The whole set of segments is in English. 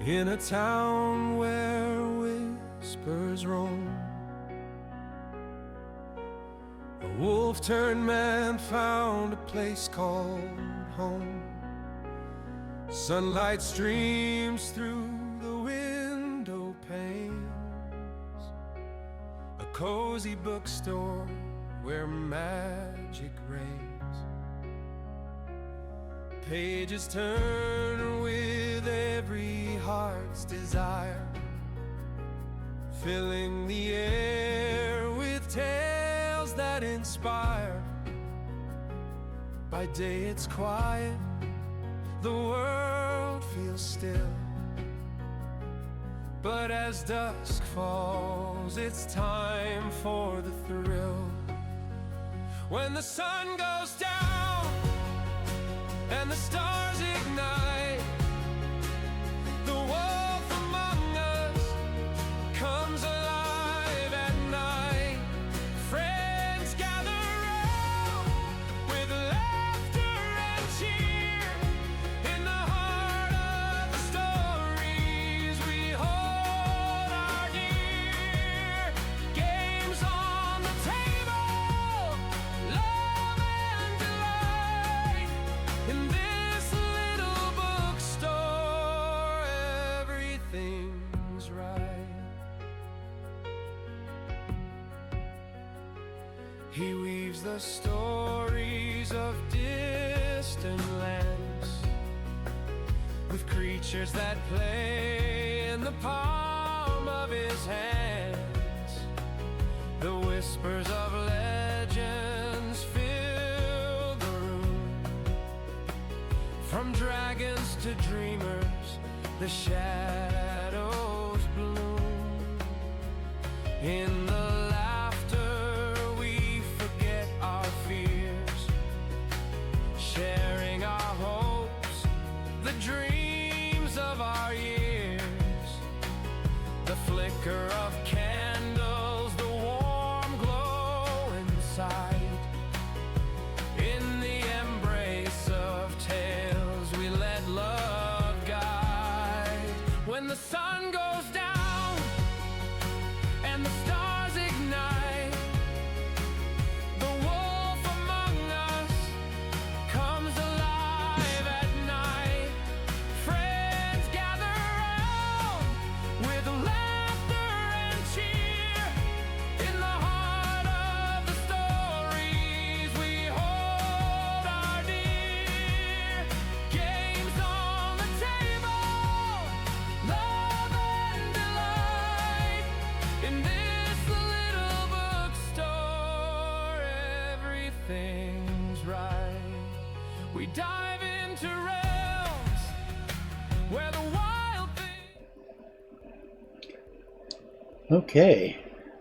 in a town where whispers roam. A wolf-turned man found a place called home. Sunlight streams through the window panes, a cozy bookstore where magic reigns. Pages turn with every heart's desire, filling the air with tales that inspire. By day it's quiet, the world feels still, but as dusk falls, it's time for the thrill. When the sun goes down and the stars ignite, the wolf among us comes alive at night. Friends gather round with laughter and cheer. In the heart of the stories we hold our dear. Games on the table, love and delight. In this little bookstore, everything's right. He weaves the stories of distant lands, with creatures that play in the palm of his hands. The whispers of legends fill the room, from dragons to dreamers, the shadows bloom. In the laughter we forget our fears, sharing our hopes, the dreams of our years. The flicker of candles, the warm glow inside. In the embrace of tales we let love guide. When the sun goes down and the stars ignite, the wolf among us comes alive at night. Friends gather round with laughter and cheer. In the heart of the stories we hold our dear. Games on the table, love and delight. In this little bookstore, everything's right. We dive into realms where the wild things. Okay,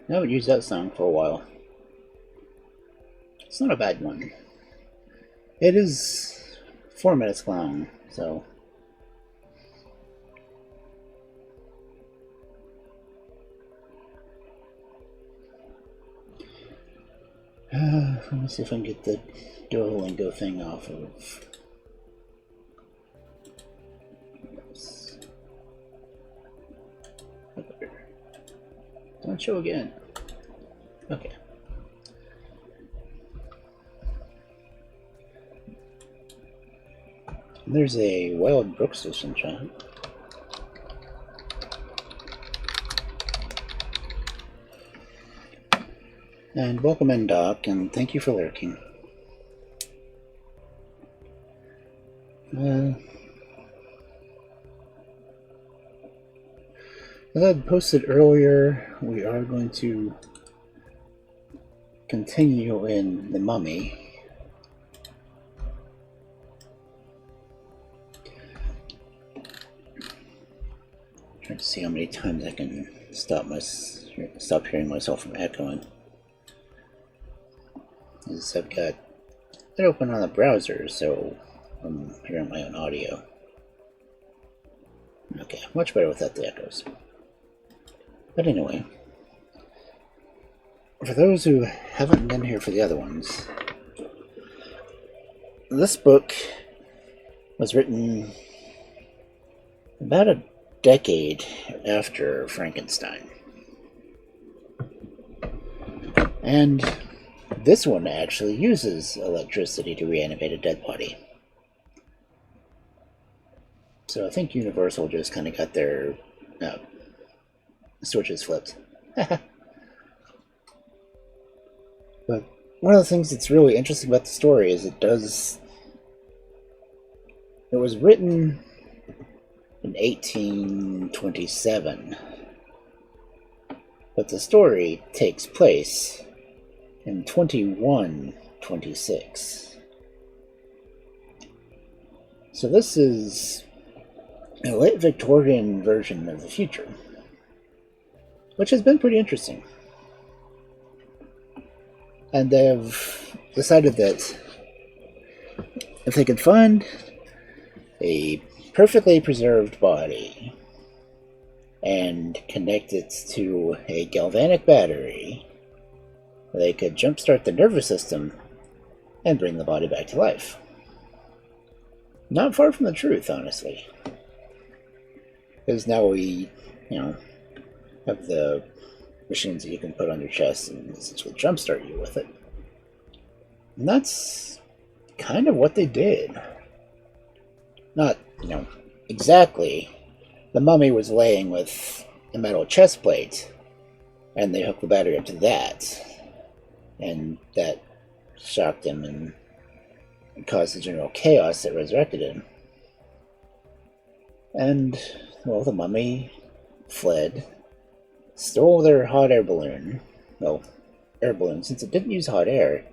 I haven't used that song for a while. It's not a bad one. It is 4 minutes long, so. Let me see if I can get the Duolingo thing off of. Don't show again. Okay. There's a Wild Brooks or some chat. And welcome in, Doc, and thank you for lurking. As I posted earlier, we are going to continue in The Mummy. Trying to see how many times I can stop hearing myself from echoing. As I've got it open on the browser, so I'm hearing my own audio. Okay, much better without the echoes. But anyway, for those who haven't been here for the other ones, this book was written about decade after Frankenstein. And this one actually uses electricity to reanimate a dead body. So I think Universal just kind of got their switches flipped. But one of the things that's really interesting about the story is it was written in 1827, but the story takes place in 2126. So this is a late Victorian version of the future, which has been pretty interesting. And they've decided that if they could find a perfectly preserved body and connect it to a galvanic battery, they could jumpstart the nervous system and bring the body back to life. Not far from the truth, honestly. Because now we, have the machines that you can put on your chest and essentially jumpstart you with it. And that's kind of what they did. Not, exactly. The mummy was laying with a metal chest plate, and they hooked the battery up to that. And that shocked him and caused the general chaos that resurrected him. And, well, the mummy fled, stole their hot air balloon. Well, air balloon, since it didn't use hot air,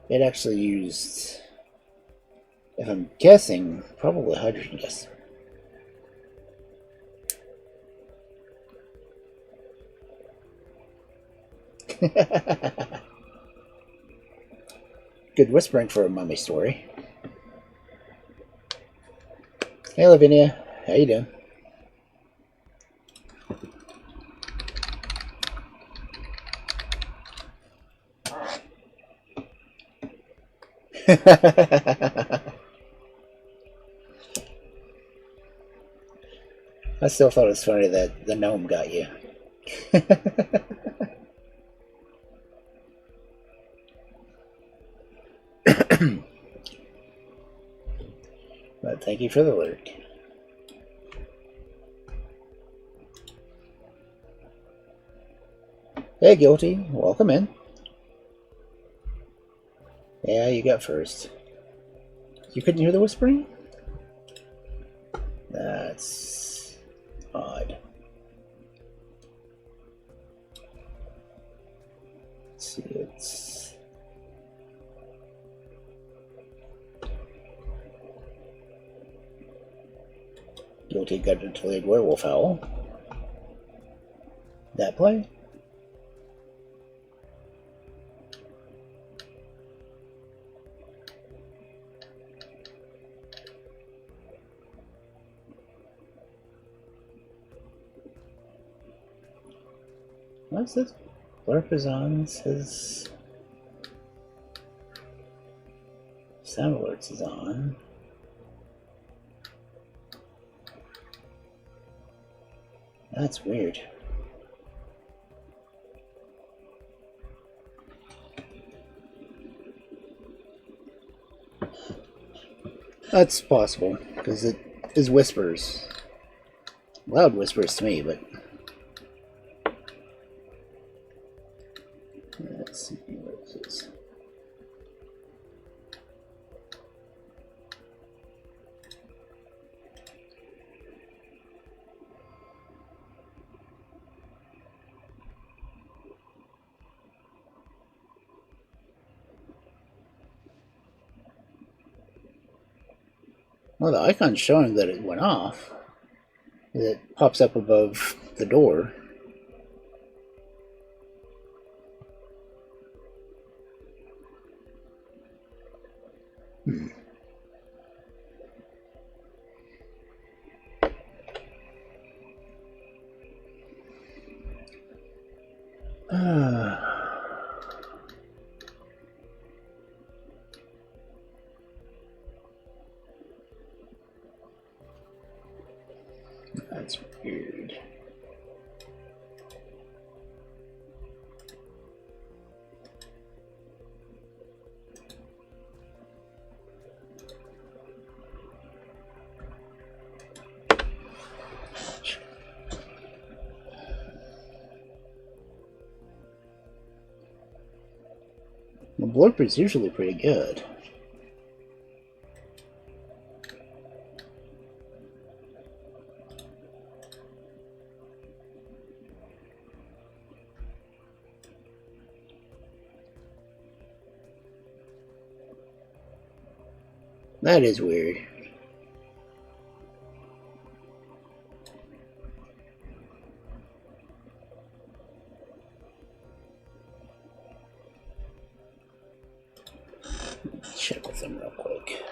it actually used, if I'm guessing, probably hydrogen gas. Good whispering for a mummy story. Hey, Lavinia. How you doing? I still thought it was funny that the gnome got you. But thank you for the alert. Hey, Guilty. Welcome in. Yeah, you got first. You couldn't hear the whispering? That's odd. Let's see, it's... Guilty got a delayed werewolf owl. That play? What's this? Blurp is on, says sound alerts is on. That's weird. That's possible, because it is whispers. Loud whispers to me, but... Let's see what it is. Well, the icon's showing that it went off. It pops up above the door. That's weird. The blurb is usually pretty good. That is weird. Check with them real quick.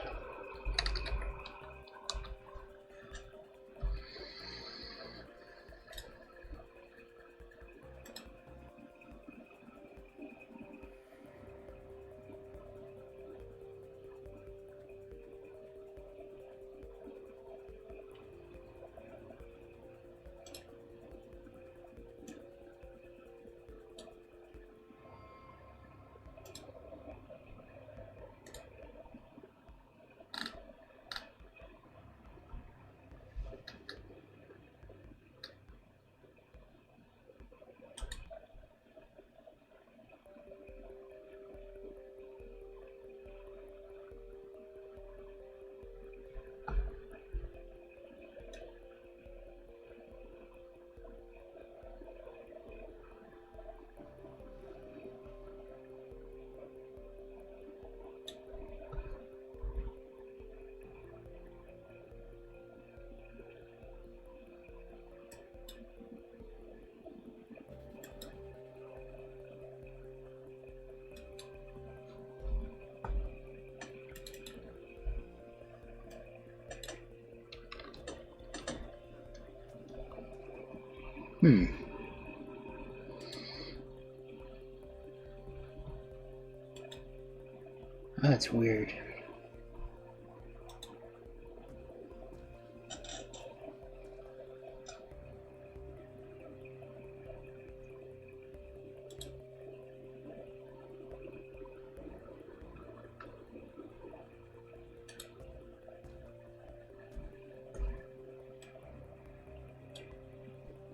That's weird.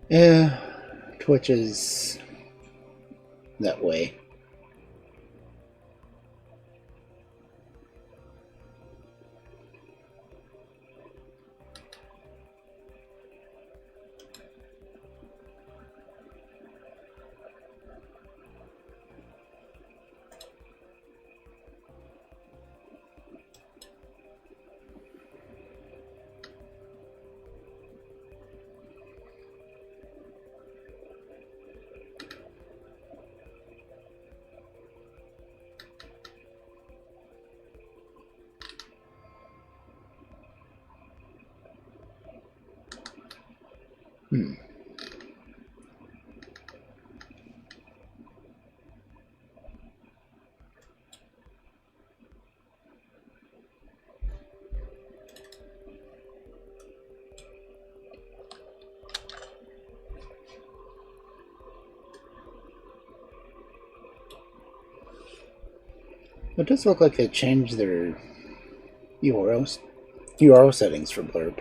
Yeah, Twitch is that way. It does look like they changed their URL settings for blurb.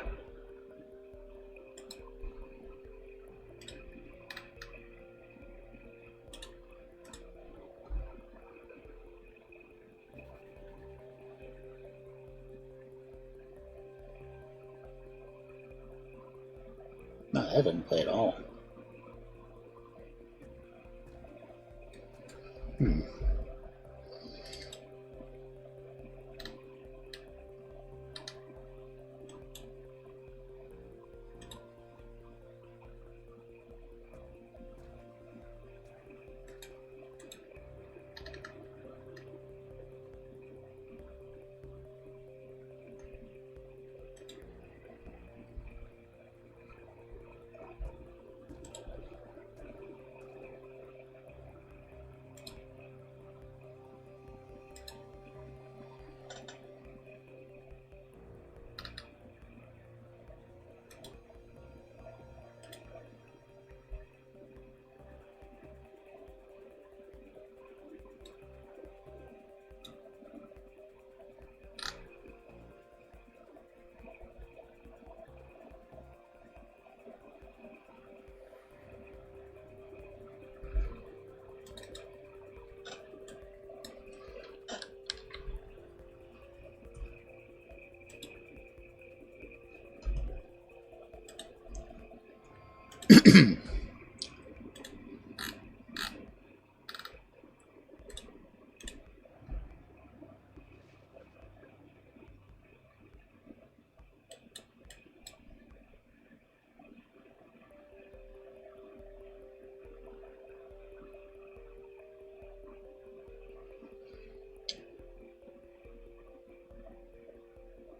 No, that didn't play at all.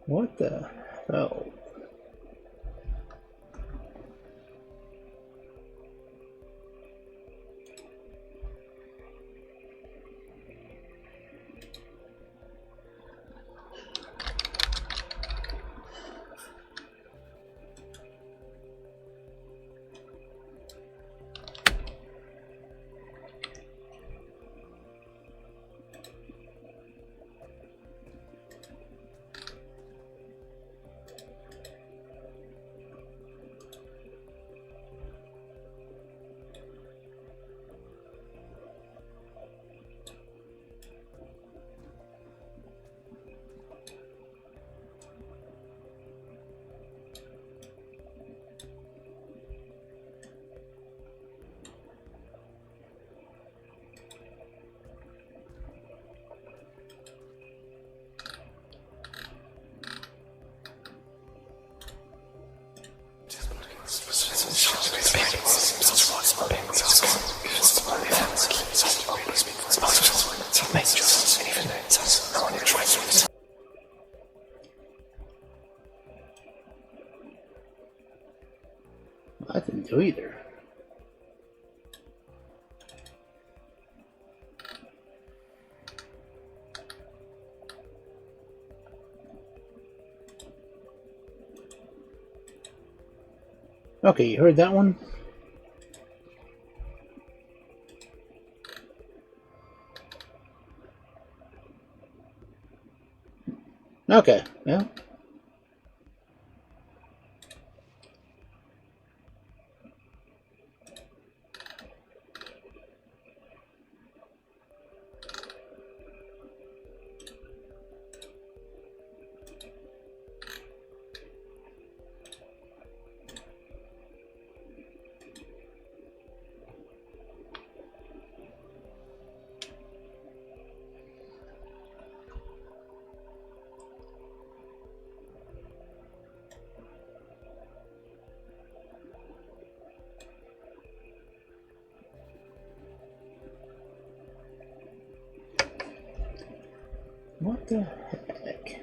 What the hell? I didn't do either. Okay, you heard that one? Okay, yeah. What the heck?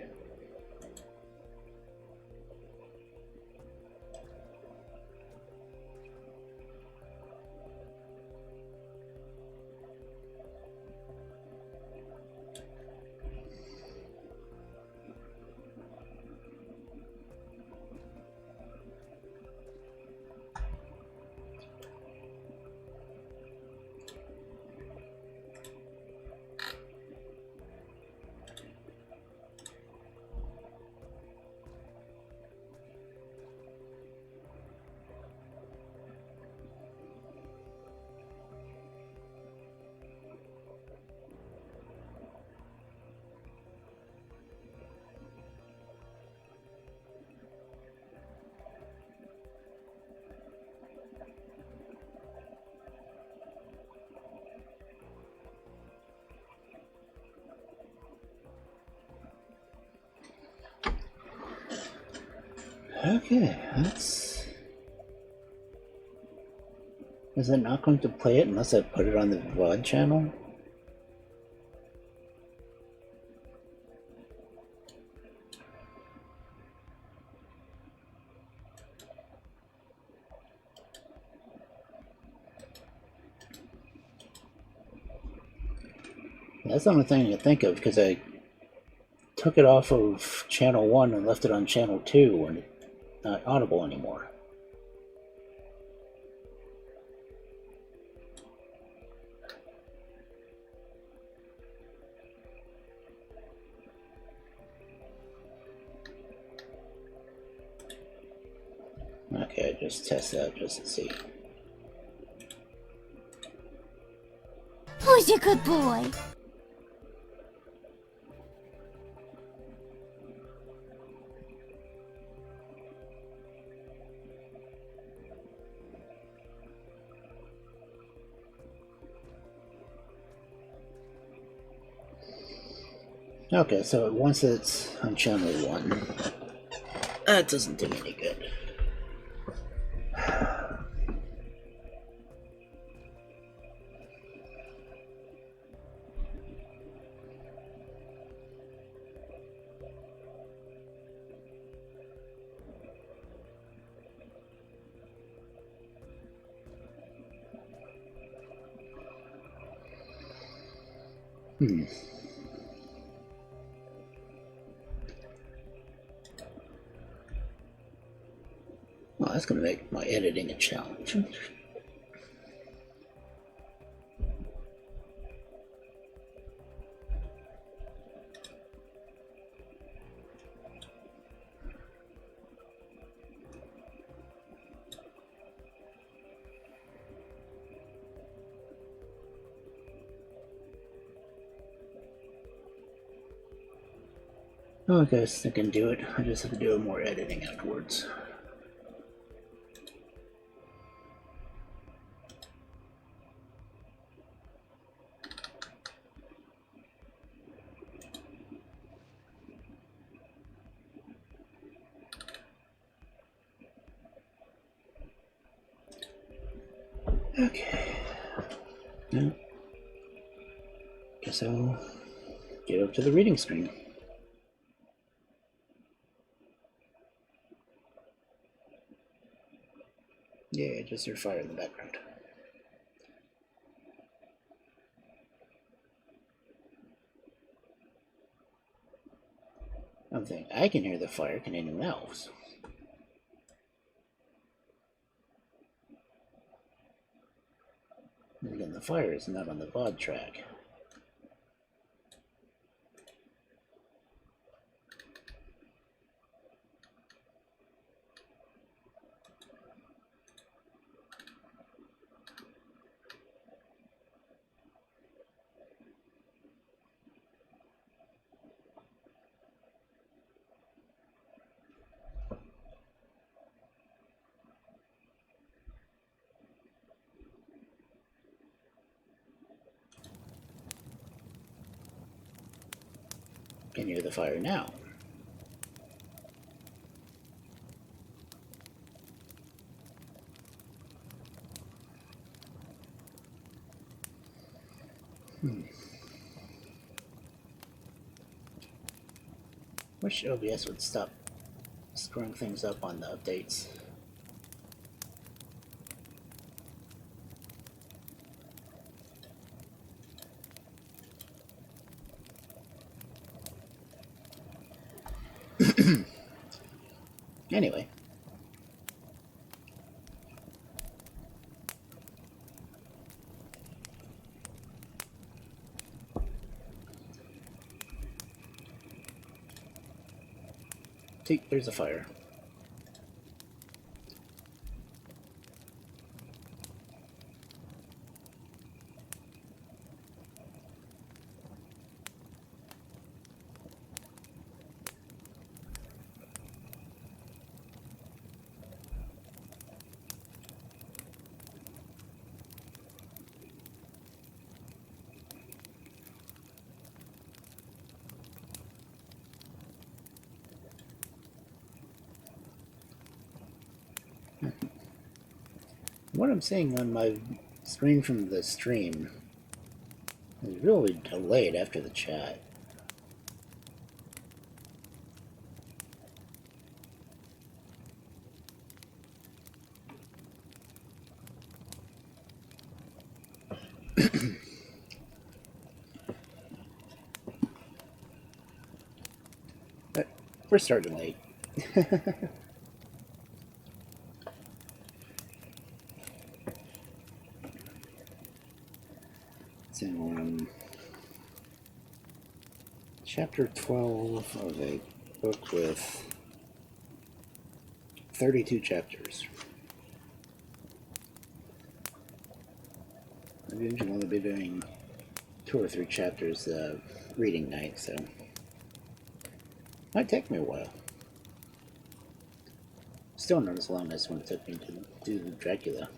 Okay, that's... Is it not going to play it unless I put it on the VOD channel? That's the only thing I can think of, because I took it off of channel 1 and left it on channel 2 and it's not audible anymore. Okay, just test that just to see. Who's a good boy? Okay, so once it's on channel 1, that doesn't do me any good. Well, that's going to make my editing a challenge. Oh, I guess I can do it. I just have to do more editing afterwards. Okay. Now, guess I'll get up to the reading screen. Yeah, just hear fire in the background. I don't think I can hear the fire. Can anyone else? And again, the fire is not on the VOD track. Can hear the fire now. Wish OBS would stop screwing things up on the updates. Anyway. See, there's a fire. What I'm seeing on my screen from the stream is really delayed after the chat. But we're starting late. So, chapter 12 of a book with 32 chapters. I usually only be doing 2 or 3 chapters reading night, so might take me a while. Still not as long as when it took me to do Dracula.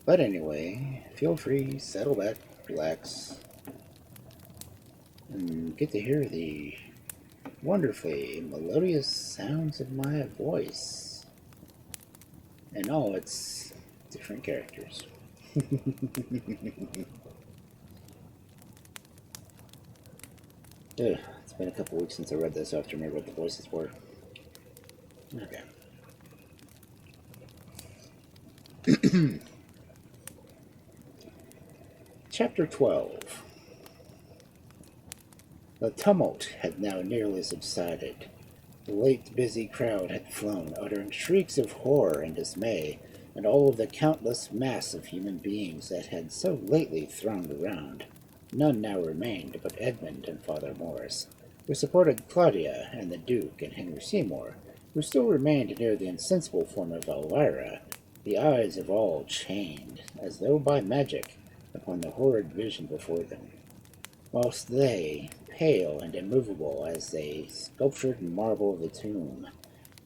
But anyway, feel free, settle back, relax, and get to hear the wonderfully melodious sounds of my voice and all its different characters. Ugh, it's been a couple weeks since I read this, so I have to remember what the voices were. Okay. Chapter 12. The tumult had now nearly subsided. The late busy crowd had flown, uttering shrieks of horror and dismay, and all of the countless mass of human beings that had so lately thronged around. None now remained but Edmund and Father Morris, who supported Claudia and the Duke and Henry Seymour, who still remained near the insensible form of Elvira. The eyes of all chained, as though by magic, upon the horrid vision before them, whilst they, pale and immovable as a sculptured marble of the tomb,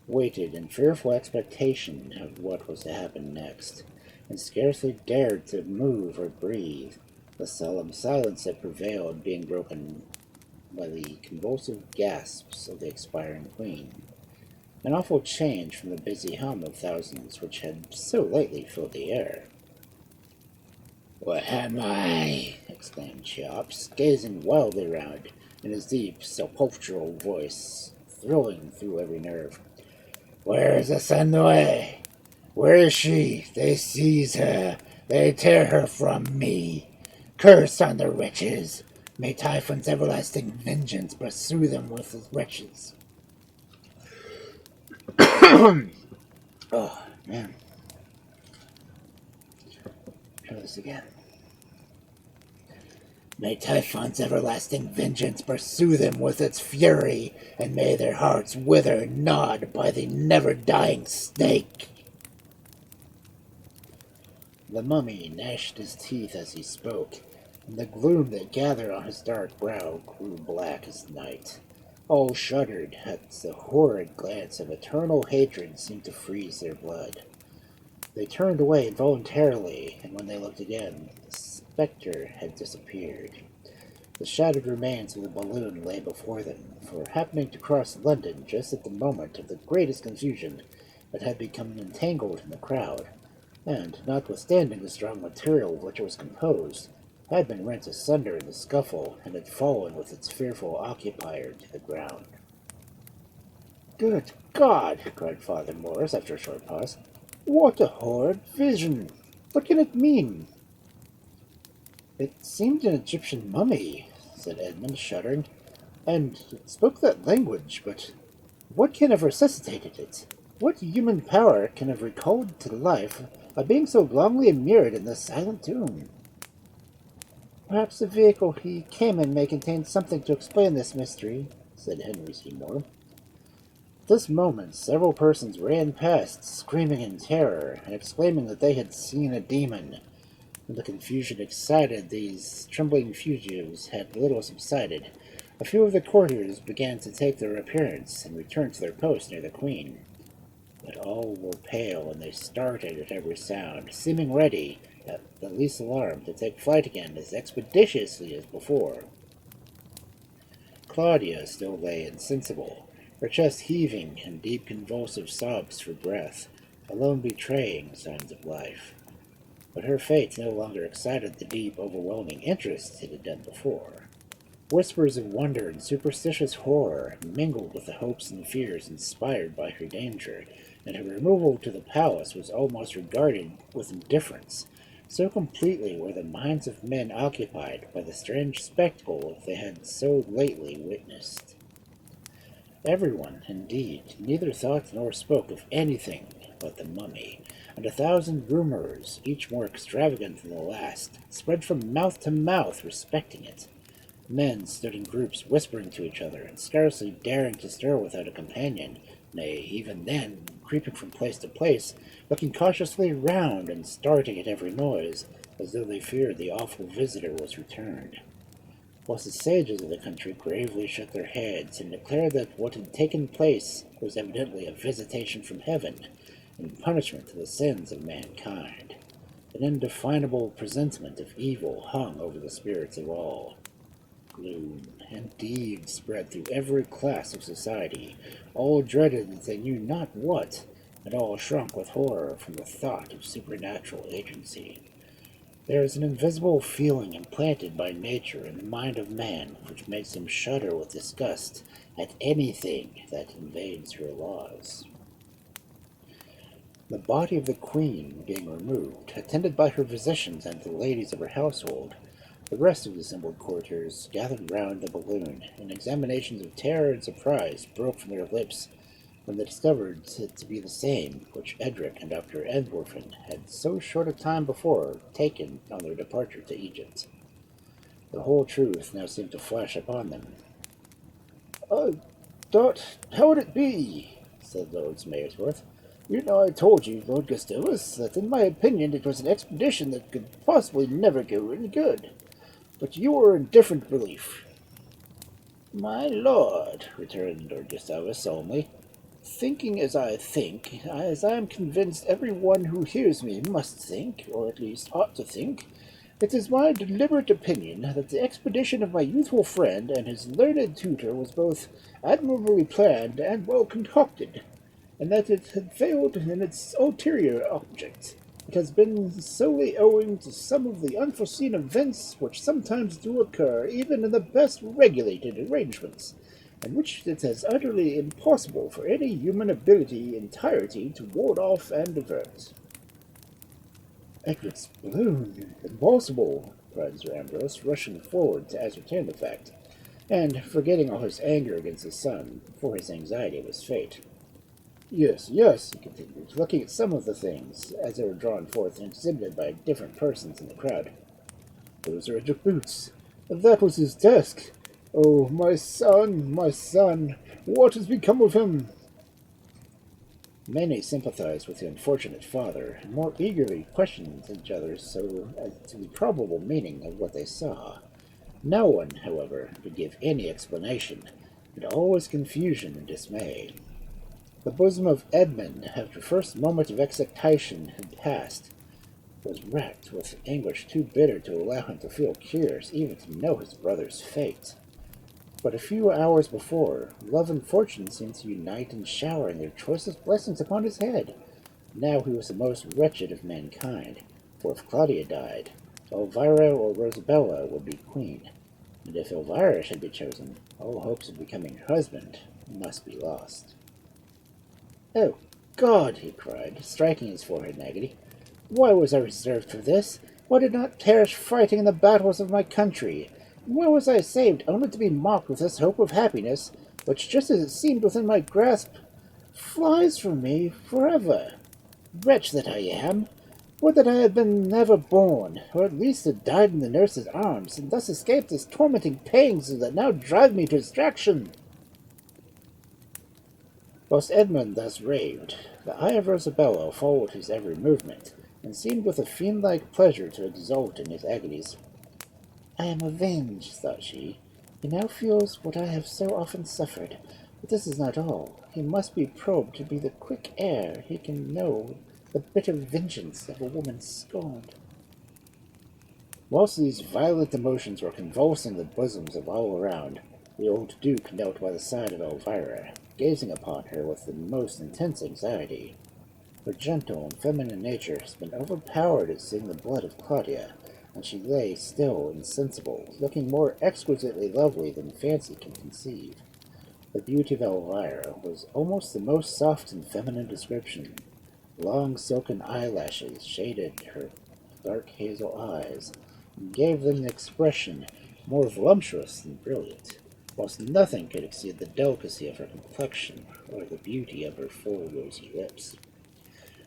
waited in fearful expectation of what was to happen next, and scarcely dared to move or breathe, the solemn silence that prevailed being broken by the convulsive gasps of the expiring queen. An awful change from the busy hum of thousands which had so lately filled the air. "What am I?" exclaimed Cheops, gazing wildly round, in his deep, sepulchral voice thrilling through every nerve. "Where is Asenue? Where is she? They seize her. They tear her from me. Curse on the wretches! May Typhon's everlasting vengeance pursue them with his wretches." Oh, man. Try this again. "May Typhon's everlasting vengeance pursue them with its fury, and may their hearts wither gnawed by the never-dying snake." The mummy gnashed his teeth as he spoke, and the gloom that gathered on his dark brow grew black as night. All shuddered at the horrid glance of eternal hatred seemed to freeze their blood. They turned away involuntarily, and when they looked again, the spectre had disappeared. The shattered remains of the balloon lay before them, for happening to cross London just at the moment of the greatest confusion, it had become entangled in the crowd, and, notwithstanding the strong material of which it was composed, had been rent asunder in the scuffle, and had fallen with its fearful occupier to the ground. "Good God!" cried Father Morris after a short pause. "What a horrid vision! What can it mean?" "It seemed an Egyptian mummy," said Edmund, shuddering, "and it spoke that language, but what can have resuscitated it? What human power can have recalled to life a being so longly immured in this silent tomb?" "Perhaps the vehicle he came in may contain something to explain this mystery," said Henry Seymour. At this moment several persons ran past, screaming in terror, and exclaiming that they had seen a demon. When the confusion excited, these trembling fugitives had little subsided. A few of the courtiers began to take their appearance, and return to their posts near the queen. But all were pale, and they started at every sound, seeming ready, at the least alarm, to take flight again as expeditiously as before. Claudia still lay insensible, her chest heaving in deep convulsive sobs for breath, alone betraying signs of life. But her fate no longer excited the deep, overwhelming interest it had done before. Whispers of wonder and superstitious horror mingled with the hopes and fears inspired by her danger, and her removal to the palace was almost regarded with indifference, so completely were the minds of men occupied by the strange spectacle they had so lately witnessed. Everyone, indeed, neither thought nor spoke of anything but the mummy, and 1,000 rumors, each more extravagant than the last, spread from mouth to mouth respecting it. Men stood in groups whispering to each other, and scarcely daring to stir without a companion, nay, even then, creeping from place to place, looking cautiously round and starting at every noise, as though they feared the awful visitor was returned. Whilst the sages of the country gravely shook their heads and declared that what had taken place was evidently a visitation from heaven, in punishment of the sins of mankind. An indefinable presentiment of evil hung over the spirits of all. Gloom and deed spread through every class of society. All dreaded they knew not what, and all shrunk with horror from the thought of supernatural agency. There is an invisible feeling implanted by nature in the mind of man which makes him shudder with disgust at anything that invades her laws. The body of the queen being removed, attended by her physicians and the ladies of her household, the rest of the assembled courtiers gathered round the balloon, and examinations of terror and surprise broke from their lips when they discovered it to be the same which Edric and Dr. Edwarfin had so short a time before taken on their departure to Egypt. The whole truth now seemed to flash upon them. "Dot, how would it be?" said Lord Smayersworth. "You know I told you, Lord Gustavus, that in my opinion it was an expedition that could possibly never go any good. But you were in different belief." "My lord," returned Lord Gustavus solemnly, "thinking as I think, as I am convinced every one who hears me must think, or at least ought to think, it is my deliberate opinion that the expedition of my youthful friend and his learned tutor was both admirably planned and well concocted, and that it had failed in its ulterior object. It has been solely owing to some of the unforeseen events which sometimes do occur even in the best regulated arrangements, and which it is utterly impossible for any human ability entirety to ward off and avert." "Edward's balloon! Impossible!" cried Sir Ambrose, rushing forward to ascertain the fact, and forgetting all his anger against his son, for his anxiety of his fate. "Yes, yes," he continued, looking at some of the things as they were drawn forth and exhibited by different persons in the crowd. "Those are Edric boots. That was his desk. Oh, my son, what has become of him?" Many sympathized with the unfortunate father, and more eagerly questioned each other so as to the probable meaning of what they saw. No one, however, could give any explanation, and all was confusion and dismay. The bosom of Edmund, after the first moment of excitation had passed, was racked with anguish too bitter to allow him to feel curious even to know his brother's fate. But a few hours before, love and fortune seemed to unite in showering their choicest blessings upon his head. Now he was the most wretched of mankind, for if Claudia died, Elvira or Rosabella would be queen, and if Elvira should be chosen, all hopes of becoming her husband must be lost. "Oh, God!" he cried, striking his forehead in agony. "Why was I reserved for this? Why did I not perish fighting in the battles of my country? Why was I saved only to be mocked with this hope of happiness, which, just as it seemed within my grasp, flies from me forever? Wretch that I am! Would that I had been never born, or at least had died in the nurse's arms, and thus escaped this tormenting pangs that now drive me to distraction." Whilst Edmund thus raved, the eye of Rosabella followed his every movement, and seemed with a fiend-like pleasure to exult in his agonies. "I am avenged," thought she. "He now feels what I have so often suffered. But this is not all. He must be probed to be the quick ere he can know the bitter vengeance of a woman scorned." Whilst these violent emotions were convulsing the bosoms of all around, the old duke knelt by the side of Elvira, gazing upon her with the most intense anxiety. Her gentle and feminine nature has been overpowered at seeing the blood of Claudia, and she lay still insensible, looking more exquisitely lovely than fancy can conceive. The beauty of Elvira was almost the most soft and feminine description. Long silken eyelashes shaded her dark hazel eyes, and gave them an expression more voluptuous than brilliant, whilst nothing could exceed the delicacy of her complexion or the beauty of her full rosy lips.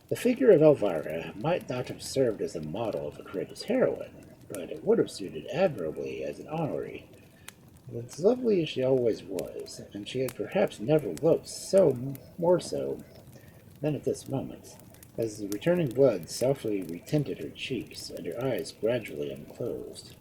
The figure of Elvira might not have served as a model of a courageous heroine, but it would have suited admirably as an honorary. As lovely as she always was, and she had perhaps never looked more so than at this moment, as the returning blood softly retinted her cheeks, and her eyes gradually unclosed.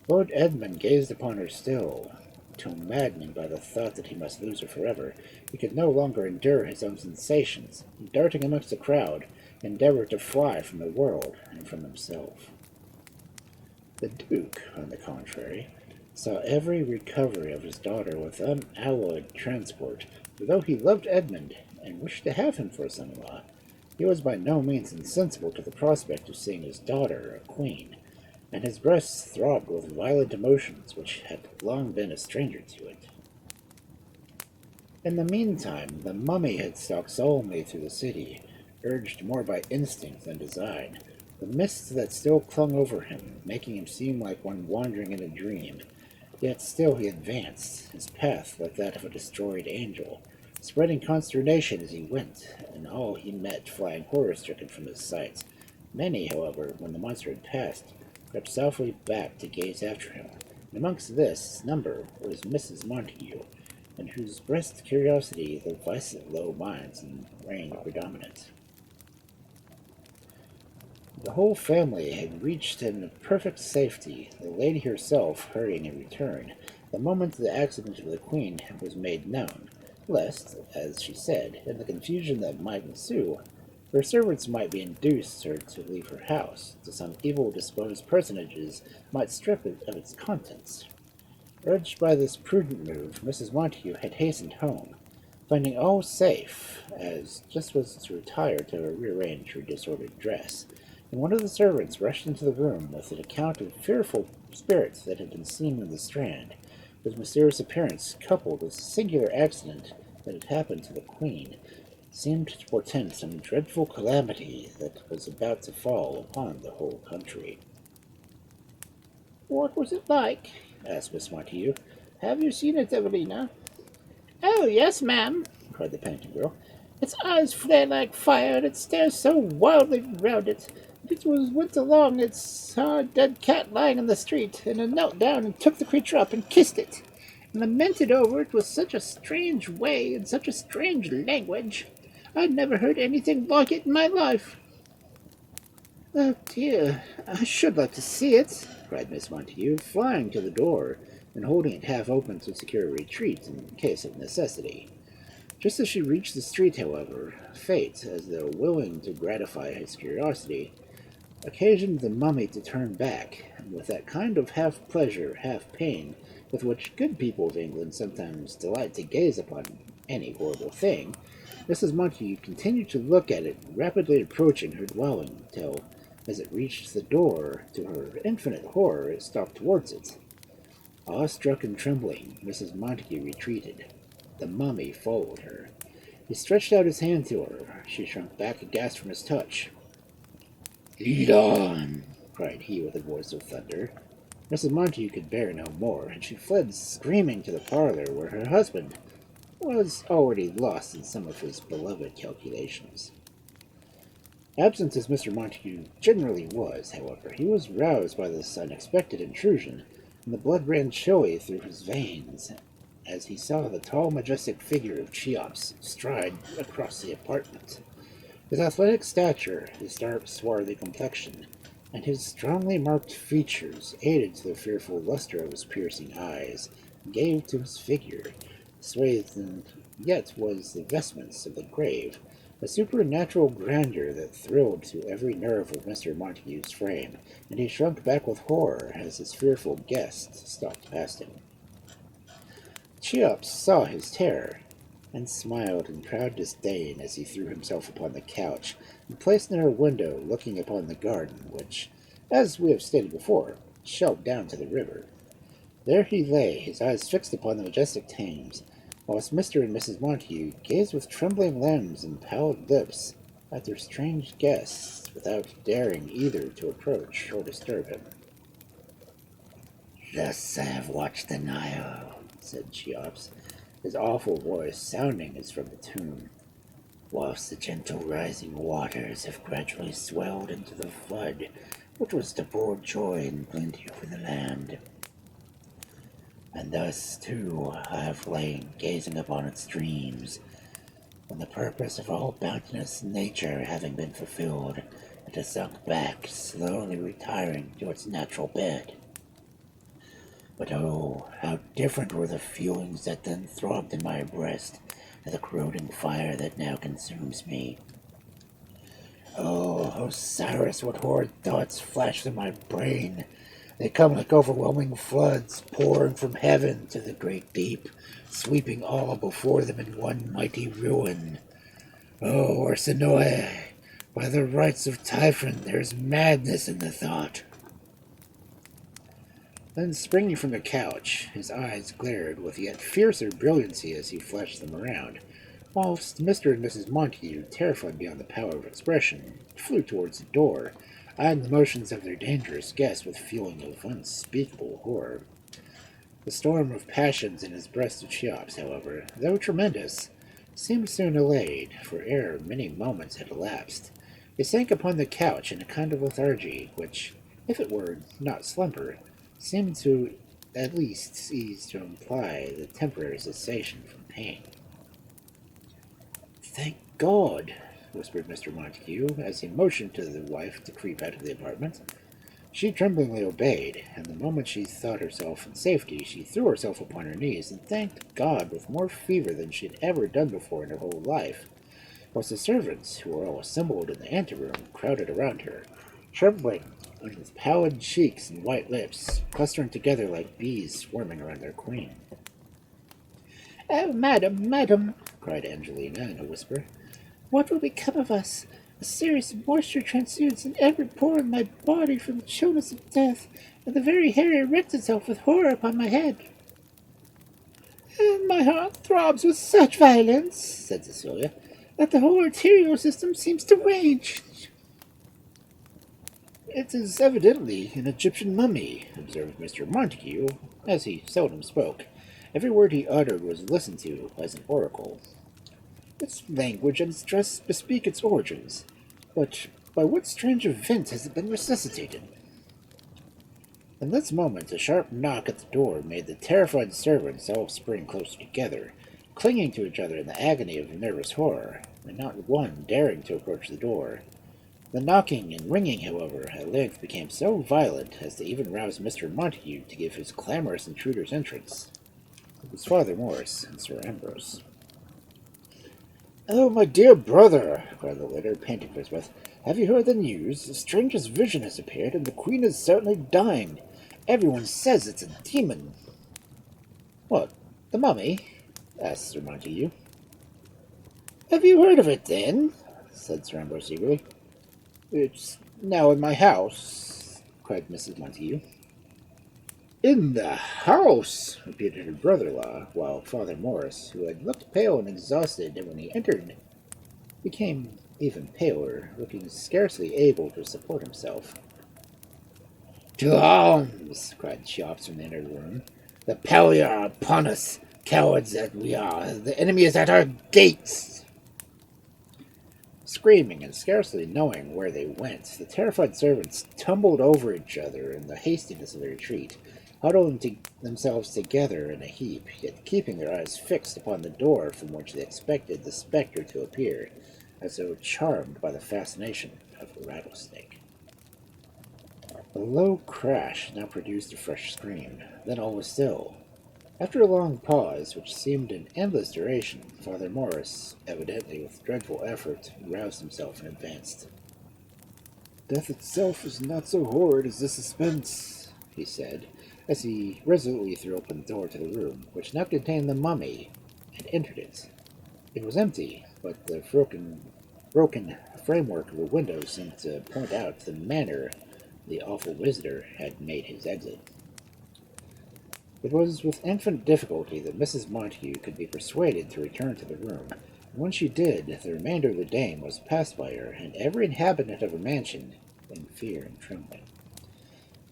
Lord Edmund gazed upon her still, till maddening by the thought that he must lose her forever, he could no longer endure his own sensations, and darting amongst the crowd, endeavored to fly from the world and from himself. The Duke, on the contrary, saw every recovery of his daughter with unalloyed transport, for though he loved Edmund and wished to have him for a son-in-law, he was by no means insensible to the prospect of seeing his daughter a queen, and his breast throbbed with violent emotions which had long been a stranger to it. In the meantime, the mummy had stalked solemnly through the city, urged more by instinct than design, the mists that still clung over him, making him seem like one wandering in a dream. Yet still he advanced, his path like that of a destroyed angel, spreading consternation as he went, and all he met flying horror-stricken from his sight. Many, however, when the monster had passed, crept softly back to gaze after him, and amongst this number was Mrs. Montagu, in whose breast curiosity the vice of low minds reigned predominant. The whole family had reached in perfect safety, the lady herself hurrying in return, the moment the accident of the Queen was made known, lest, as she said, in the confusion that might ensue, her servants might be induced her to leave her house, till some evil-disposed personages might strip it of its contents. Urged by this prudent move, Mrs. Montagu had hastened home, finding all safe, as just was to retire to rearrange her disordered dress, and one of the servants rushed into the room with an account of fearful spirits that had been seen in the Strand, whose mysterious appearance, coupled with a singular accident that had happened to the Queen, seemed to portend some dreadful calamity that was about to fall upon the whole country. "What was it like?" asked Miss Montagu. "Have you seen it, Evelina?" "Oh, yes, ma'am," cried the panting girl. "its eyes flare like fire, and it stares so wildly round it. Went along, it saw a dead cat lying in the street, and it knelt down and took the creature up and kissed it, and lamented over it with such a strange way and such a strange language. I never heard anything like it in my life." "Oh, dear, I should like to see it," cried Miss Montagu, flying to the door and holding it half open to secure a retreat in case of necessity. Just as she reached the street, however, fate, as though willing to gratify his curiosity, occasioned the mummy to turn back, and with that kind of half-pleasure, half-pain, with which good people of England sometimes delight to gaze upon any horrible thing, Mrs. Montagu continued to look at it, rapidly approaching her dwelling, till, as it reached the door, to her infinite horror, it stalked towards it. Awe-struck and trembling, Mrs. Montagu retreated. The mummy followed her. He stretched out his hand to her. She shrunk back aghast from his touch. "Lead on!" cried he with a voice of thunder. Mrs. Montagu could bear no more, and she fled screaming to the parlor, where her husband was already lost in some of his beloved calculations. Absent as Mr. Montagu generally was, however, he was roused by this unexpected intrusion, and the blood ran chilly through his veins as he saw the tall, majestic figure of Cheops stride across the apartment. His athletic stature, his dark, swarthy complexion, and his strongly marked features aided to the fearful luster of his piercing eyes, and gave to his figure, swathed in yet was the vestments of the grave, a supernatural grandeur that thrilled to every nerve of Mr. Montagu's frame, and he shrunk back with horror as his fearful guest stalked past him. Cheops saw his terror, and smiled in proud disdain as he threw himself upon the couch, and placed near a window looking upon the garden, which, as we have stated before, shelved down to the river. There he lay, his eyes fixed upon the majestic Thames, whilst Mr. and Mrs. Montagu gazed with trembling limbs and pallid lips at their strange guests, without daring either to approach or disturb him. "Thus I have watched the Nile," said Cheops, his awful voice sounding as from the tomb, "whilst the gentle rising waters have gradually swelled into the flood which was to pour joy and plenty over the land. And thus, too, I have lain gazing upon its streams, when the purpose of all boundless nature having been fulfilled, it has sunk back, slowly retiring to its natural bed. But oh, how different were the feelings that then throbbed in my breast to the corroding fire that now consumes me. Oh, Osiris, what horrid thoughts flash through my brain. They come like overwhelming floods, pouring from heaven to the great deep, sweeping all before them in one mighty ruin. Oh, Arsinoe, by the rights of Typhon, there's madness in the thought. Then, springing from the couch, his eyes glared with yet fiercer brilliancy as he flashed them around, whilst Mr. and Mrs. Montagu, terrified beyond the power of expression, flew towards the door, eyeing the motions of their dangerous guest with a feeling of unspeakable horror. The storm of passions in his breast of Cheops, however, though tremendous, seemed soon allayed, for ere many moments had elapsed, he sank upon the couch in a kind of lethargy, which, if it were not slumber, seemed to at least cease to imply the temporary cessation from pain. "Thank God," whispered Mr. Montagu, as he motioned to the wife to creep out of the apartment. She tremblingly obeyed, and the moment she thought herself in safety, she threw herself upon her knees and thanked God with more fervor than she had ever done before in her whole life, whilst the servants, who were all assembled in the anteroom, crowded around her, trembling, and with pallid cheeks and white lips, clustering together like bees swarming around their queen. "Oh, madam, madam," cried Angelina in a whisper, "what will become of us? A serious moisture transudes in every pore in my body from the chillness of death, and the very hair erects itself with horror upon my head." "And my heart throbs with such violence," said Cecilia, "that the whole arterial system seems to rage." "It is evidently an Egyptian mummy," observed Mr. Montagu, as he seldom spoke. Every word he uttered was listened to as an oracle. "Its language and its dress bespeak its origins. But by what strange event has it been resuscitated?" In this moment, a sharp knock at the door made the terrified servants all spring closer together, clinging to each other in the agony of nervous horror, and not one daring to approach the door. The knocking and ringing, however, at length became so violent as to even rouse Mr. Montagu to give his clamorous intruders entrance. It was Father Morris and Sir Ambrose. "Oh, my dear brother," cried the latter, panting for his breath, "have you heard the news? The strangest vision has appeared, and the Queen is certainly dying. Everyone says it's a demon." "What, the mummy?" asked Sir Montagu. "Have you heard of it, then?" said Sir Ambrose eagerly. "It's now in my house," cried Mrs. Montagu. "In the house!" repeated her brother-in-law, while Father Morris, who had looked pale and exhausted when he entered, became even paler, looking scarcely able to support himself. "To arms!" cried Cheops from the inner room. "The Palia are upon us, cowards that we are. The enemy is at our gates." Screaming and scarcely knowing where they went, the terrified servants tumbled over each other in the hastiness of their retreat, huddling themselves together in a heap, yet keeping their eyes fixed upon the door from which they expected the spectre to appear, as though charmed by the fascination of a rattlesnake. A low crash now produced a fresh scream. Then all was still. After a long pause, which seemed an endless duration, Father Morris, evidently with dreadful effort, roused himself and advanced. "Death itself is not so horrid as the suspense," he said, as he resolutely threw open the door to the room, which now contained the mummy, and entered it. It was empty, but the broken framework of the window seemed to point out the manner the awful visitor had made his exit. It was with infinite difficulty that Mrs. Montagu could be persuaded to return to the room, and when she did, the remainder of the day was passed by her and every inhabitant of her mansion in fear and trembling.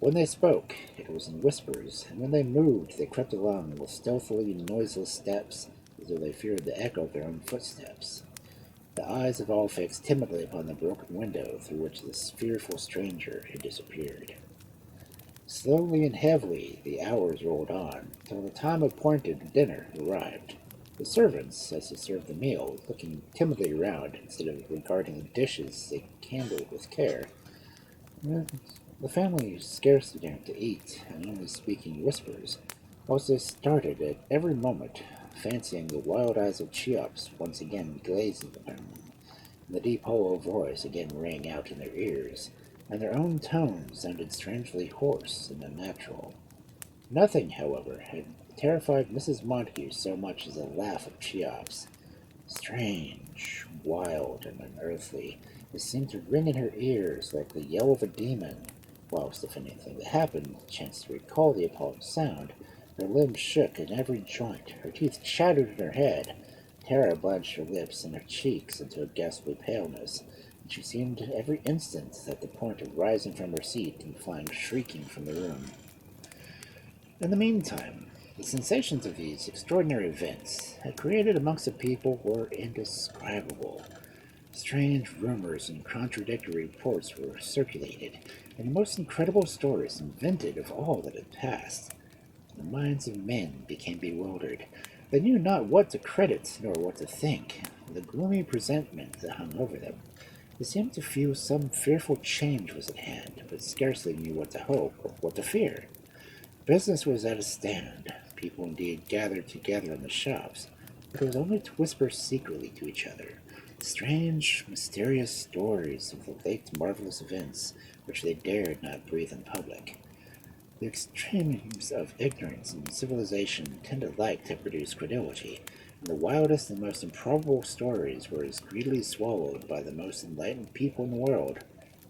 When they spoke, it was in whispers, and when they moved, they crept along with stealthily noiseless steps, as though they feared the echo of their own footsteps. The eyes of all fixed timidly upon the broken window through which this fearful stranger had disappeared. Slowly and heavily the hours rolled on, till the time appointed for dinner arrived. The servants, as they served the meal, looking timidly around instead of regarding the dishes they handled with care. The family scarcely dared to eat, and only speaking in whispers, whilst they started at every moment, fancying the wild eyes of Cheops once again glazing upon them, The deep, hollow voice again rang out in their ears, and their own tones sounded strangely hoarse and unnatural. Nothing, however, had terrified Mrs. Montagu so much as the laugh of Cheops. Strange, wild, and unearthly, it seemed to ring in her ears like the yell of a demon, whilst if anything that happened chanced to recall the appalling sound, her limbs shook in every joint, her teeth chattered in her head, terror blanched her lips and her cheeks into a ghastly paleness, and she seemed every instant at the point of rising from her seat and flying shrieking from the room. In the meantime, the sensations of these extraordinary events had created amongst the people were indescribable. Strange rumors and contradictory reports were circulated, and the most incredible stories invented of all that had passed. The minds of men became bewildered. They knew not what to credit nor what to think. The gloomy presentiment that hung over them. They seemed to feel some fearful change was at hand, but scarcely knew what to hope or what to fear. Business was at a stand. People indeed gathered together in the shops, but it was only to whisper secretly to each other strange, mysterious stories of the late marvelous events which they dared not breathe in public. The extremes of ignorance and civilization tend alike to produce credulity, and the wildest and most improbable stories were as greedily swallowed by the most enlightened people in the world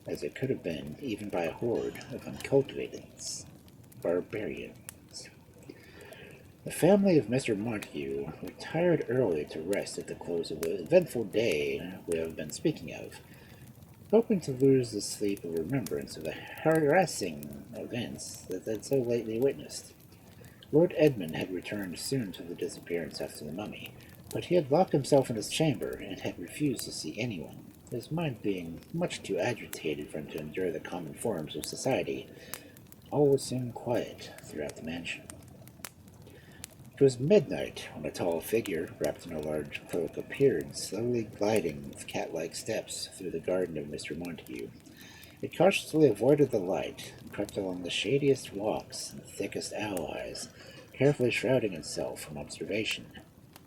as it could have been even by a horde of uncultivated barbarians. The family of Mr. Montagu retired early to rest at the close of the eventful day we have been speaking of, hoping to lose the sleep of remembrance of the harassing events that they had so lately witnessed. Lord Edmund had returned soon to the disappearance after the mummy, but he had locked himself in his chamber and had refused to see anyone, his mind being much too agitated for him to endure the common forms of society. All was soon quiet throughout the mansion. It was midnight when a tall figure, wrapped in a large cloak, appeared, slowly gliding with cat-like steps through the garden of Mr. Montagu. It cautiously avoided the light, and crept along the shadiest walks and thickest alleys, carefully shrouding itself from observation,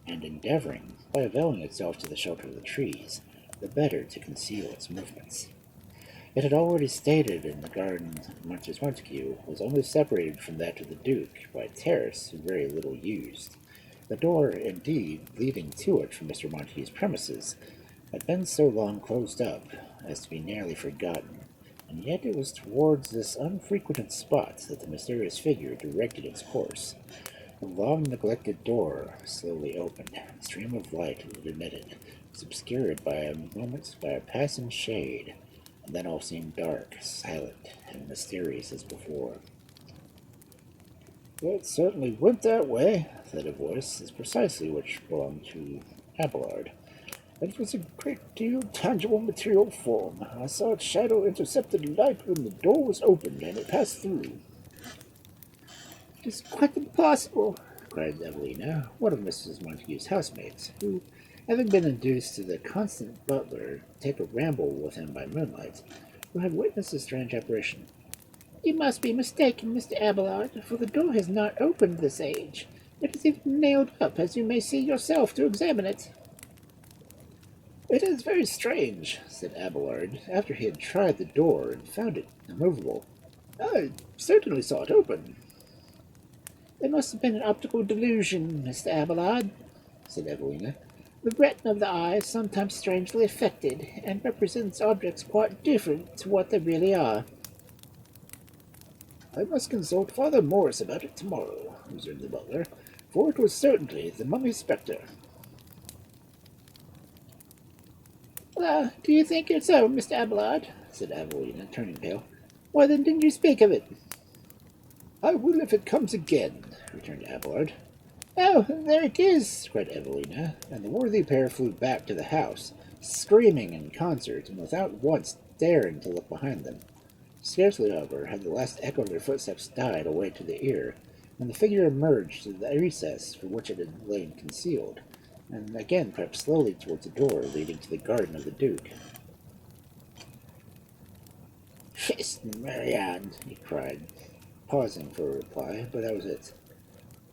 and endeavoring, by availing itself to the shelter of the trees, the better to conceal its movements. It had already stated in the garden that Mrs. Montagu was only separated from that of the Duke by a terrace very little used. The door, indeed, leading to it from Mr. Montagu's premises, had been so long closed up as to be nearly forgotten, and yet it was towards this unfrequented spot that the mysterious figure directed its course. The long-neglected door slowly opened. A stream of light it emitted was obscured by a moment by a passing shade, and then all seemed dark, silent, and mysterious as before. "It certainly went that way," said a voice, as precisely which belonged to Abelard. "It was a great deal tangible material form. I saw its shadow intercept the light when the door was opened, and it passed through." "It is quite impossible," cried Evelina, one of Mrs. Montague's housemaids, who, having been induced to the constant butler to take a ramble with him by moonlight, who had witnessed a strange apparition. "You must be mistaken, Mr. Abelard, for the door has not opened this age. It is even nailed up, as you may see yourself to examine it." "It is very strange," said Abelard, after he had tried the door and found it immovable. "I certainly saw it open." "It must have been an optical delusion, Mr. Abelard," said Evelina. "The retina of the eye is sometimes strangely affected, and represents objects quite different to what they really are." "I must consult Father Morris about it tomorrow," resumed the butler, "for it was certainly the mummy spectre." "Do you think it so, Mr. Abelard?" said Evelina, turning pale. "Why then didn't you speak of it?" "I will if it comes again," returned Abelard. "Oh, there it is!" cried Evelina, and the worthy pair flew back to the house, screaming in concert, and without once daring to look behind them. Scarcely, however, had the last echo of their footsteps died away to the ear, when the figure emerged through the recess for which it had lain concealed, and again crept slowly towards the door leading to the garden of the Duke. "Hist, Marianne!" he cried, pausing for a reply, but that was it.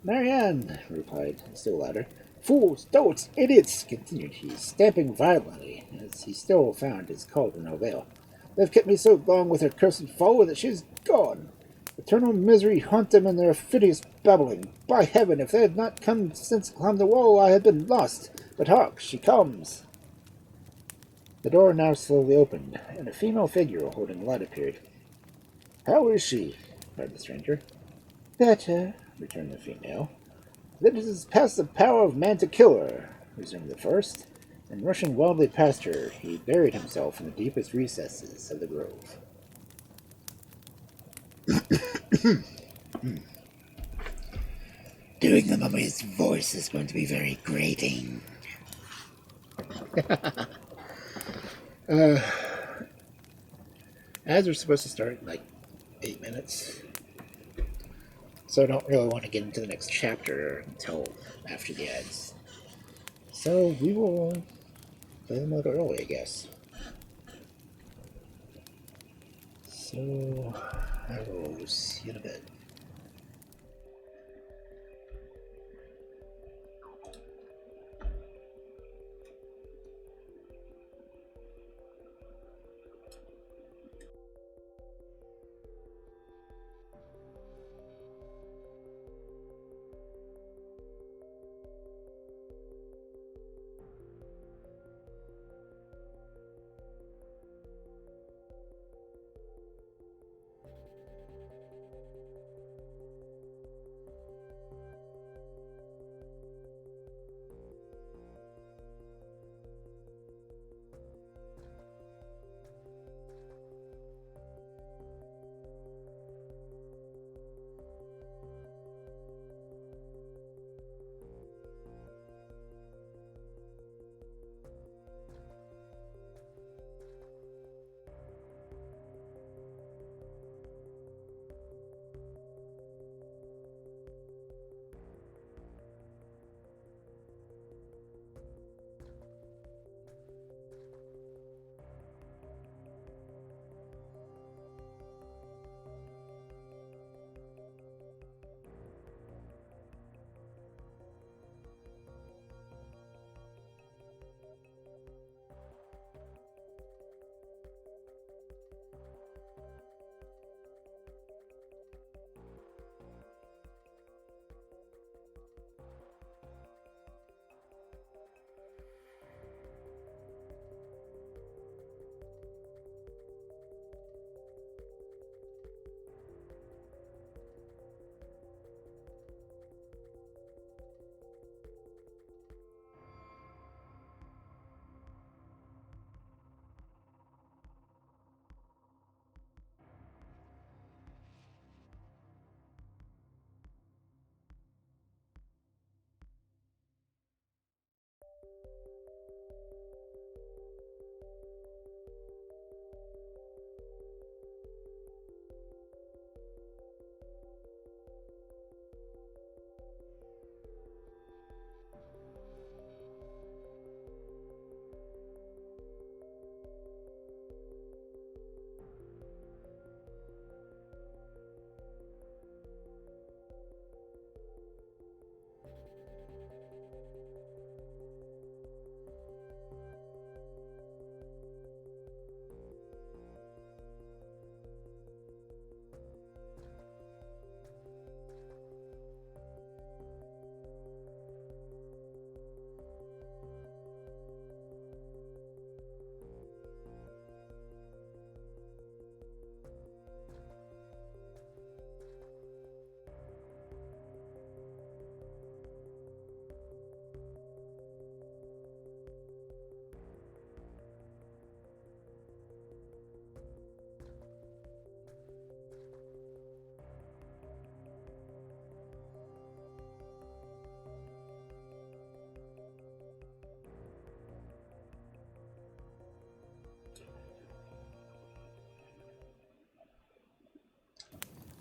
"Marianne!" replied, still louder. Fools, dolts, idiots, continued he, stamping violently, as he still found his cauldron no avail. They've kept me so long with their cursed foe that she is gone. Eternal misery haunt them in their perfidious babbling. By heaven, if they had not come since climbed the wall, I had been lost. But hark, she comes. The door now slowly opened, and a female figure holding a light appeared. How is she? Cried the stranger. Better, returned the female. That it is past the power of man to kill her, resumed the first, and rushing wildly past her, he buried himself in the deepest recesses of the grove. Doing the mummy's voice is going to be very grating. Ads are supposed to start in like 8 minutes, so I don't really want to get into the next chapter until after the ads. So we will play them a little early, I guess. So I will see you in a bit.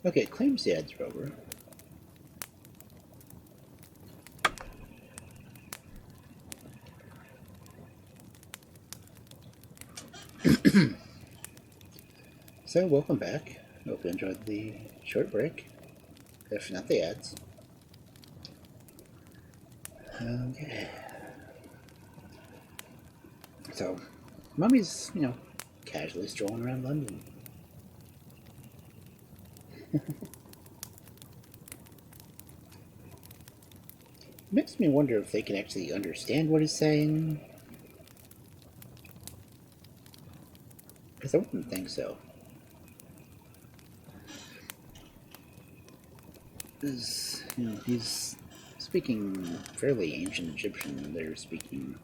Okay, it claims the ads are over. So, welcome back. Hope you enjoyed the short break. If not the ads. Okay. So, Mummy's, casually strolling around London. Makes me wonder if they can actually understand what he's saying. Because I wouldn't think so. He's speaking fairly ancient Egyptian, and they're speaking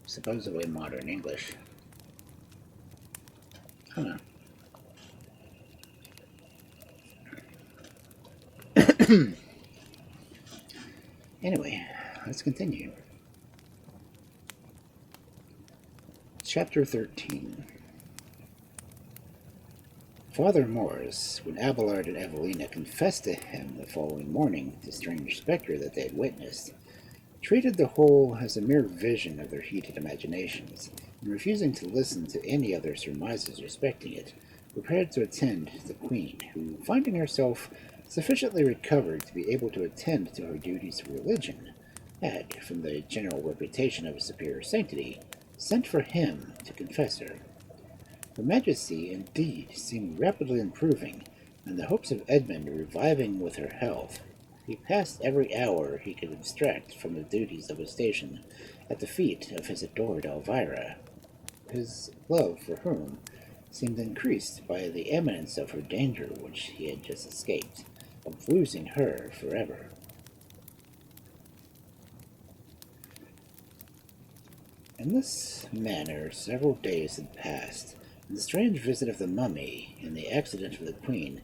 supposedly modern English. Huh. Anyway, let's continue. Chapter 13. Father Morris, when Abelard and Evelina confessed to him the following morning the strange spectre that they had witnessed, treated the whole as a mere vision of their heated imaginations, and refusing to listen to any other surmises respecting it, prepared to attend the Queen, who, finding herself sufficiently recovered to be able to attend to her duties of religion, had, from the general reputation of a superior sanctity, sent for him to confess her. Her Majesty, indeed, seemed rapidly improving, and the hopes of Edmund reviving with her health. He passed every hour he could abstract from the duties of his station at the feet of his adored Elvira, his love for whom seemed increased by the imminence of her danger which he had just escaped, of losing her forever. In this manner several days had passed, and the strange visit of the mummy and the accident of the Queen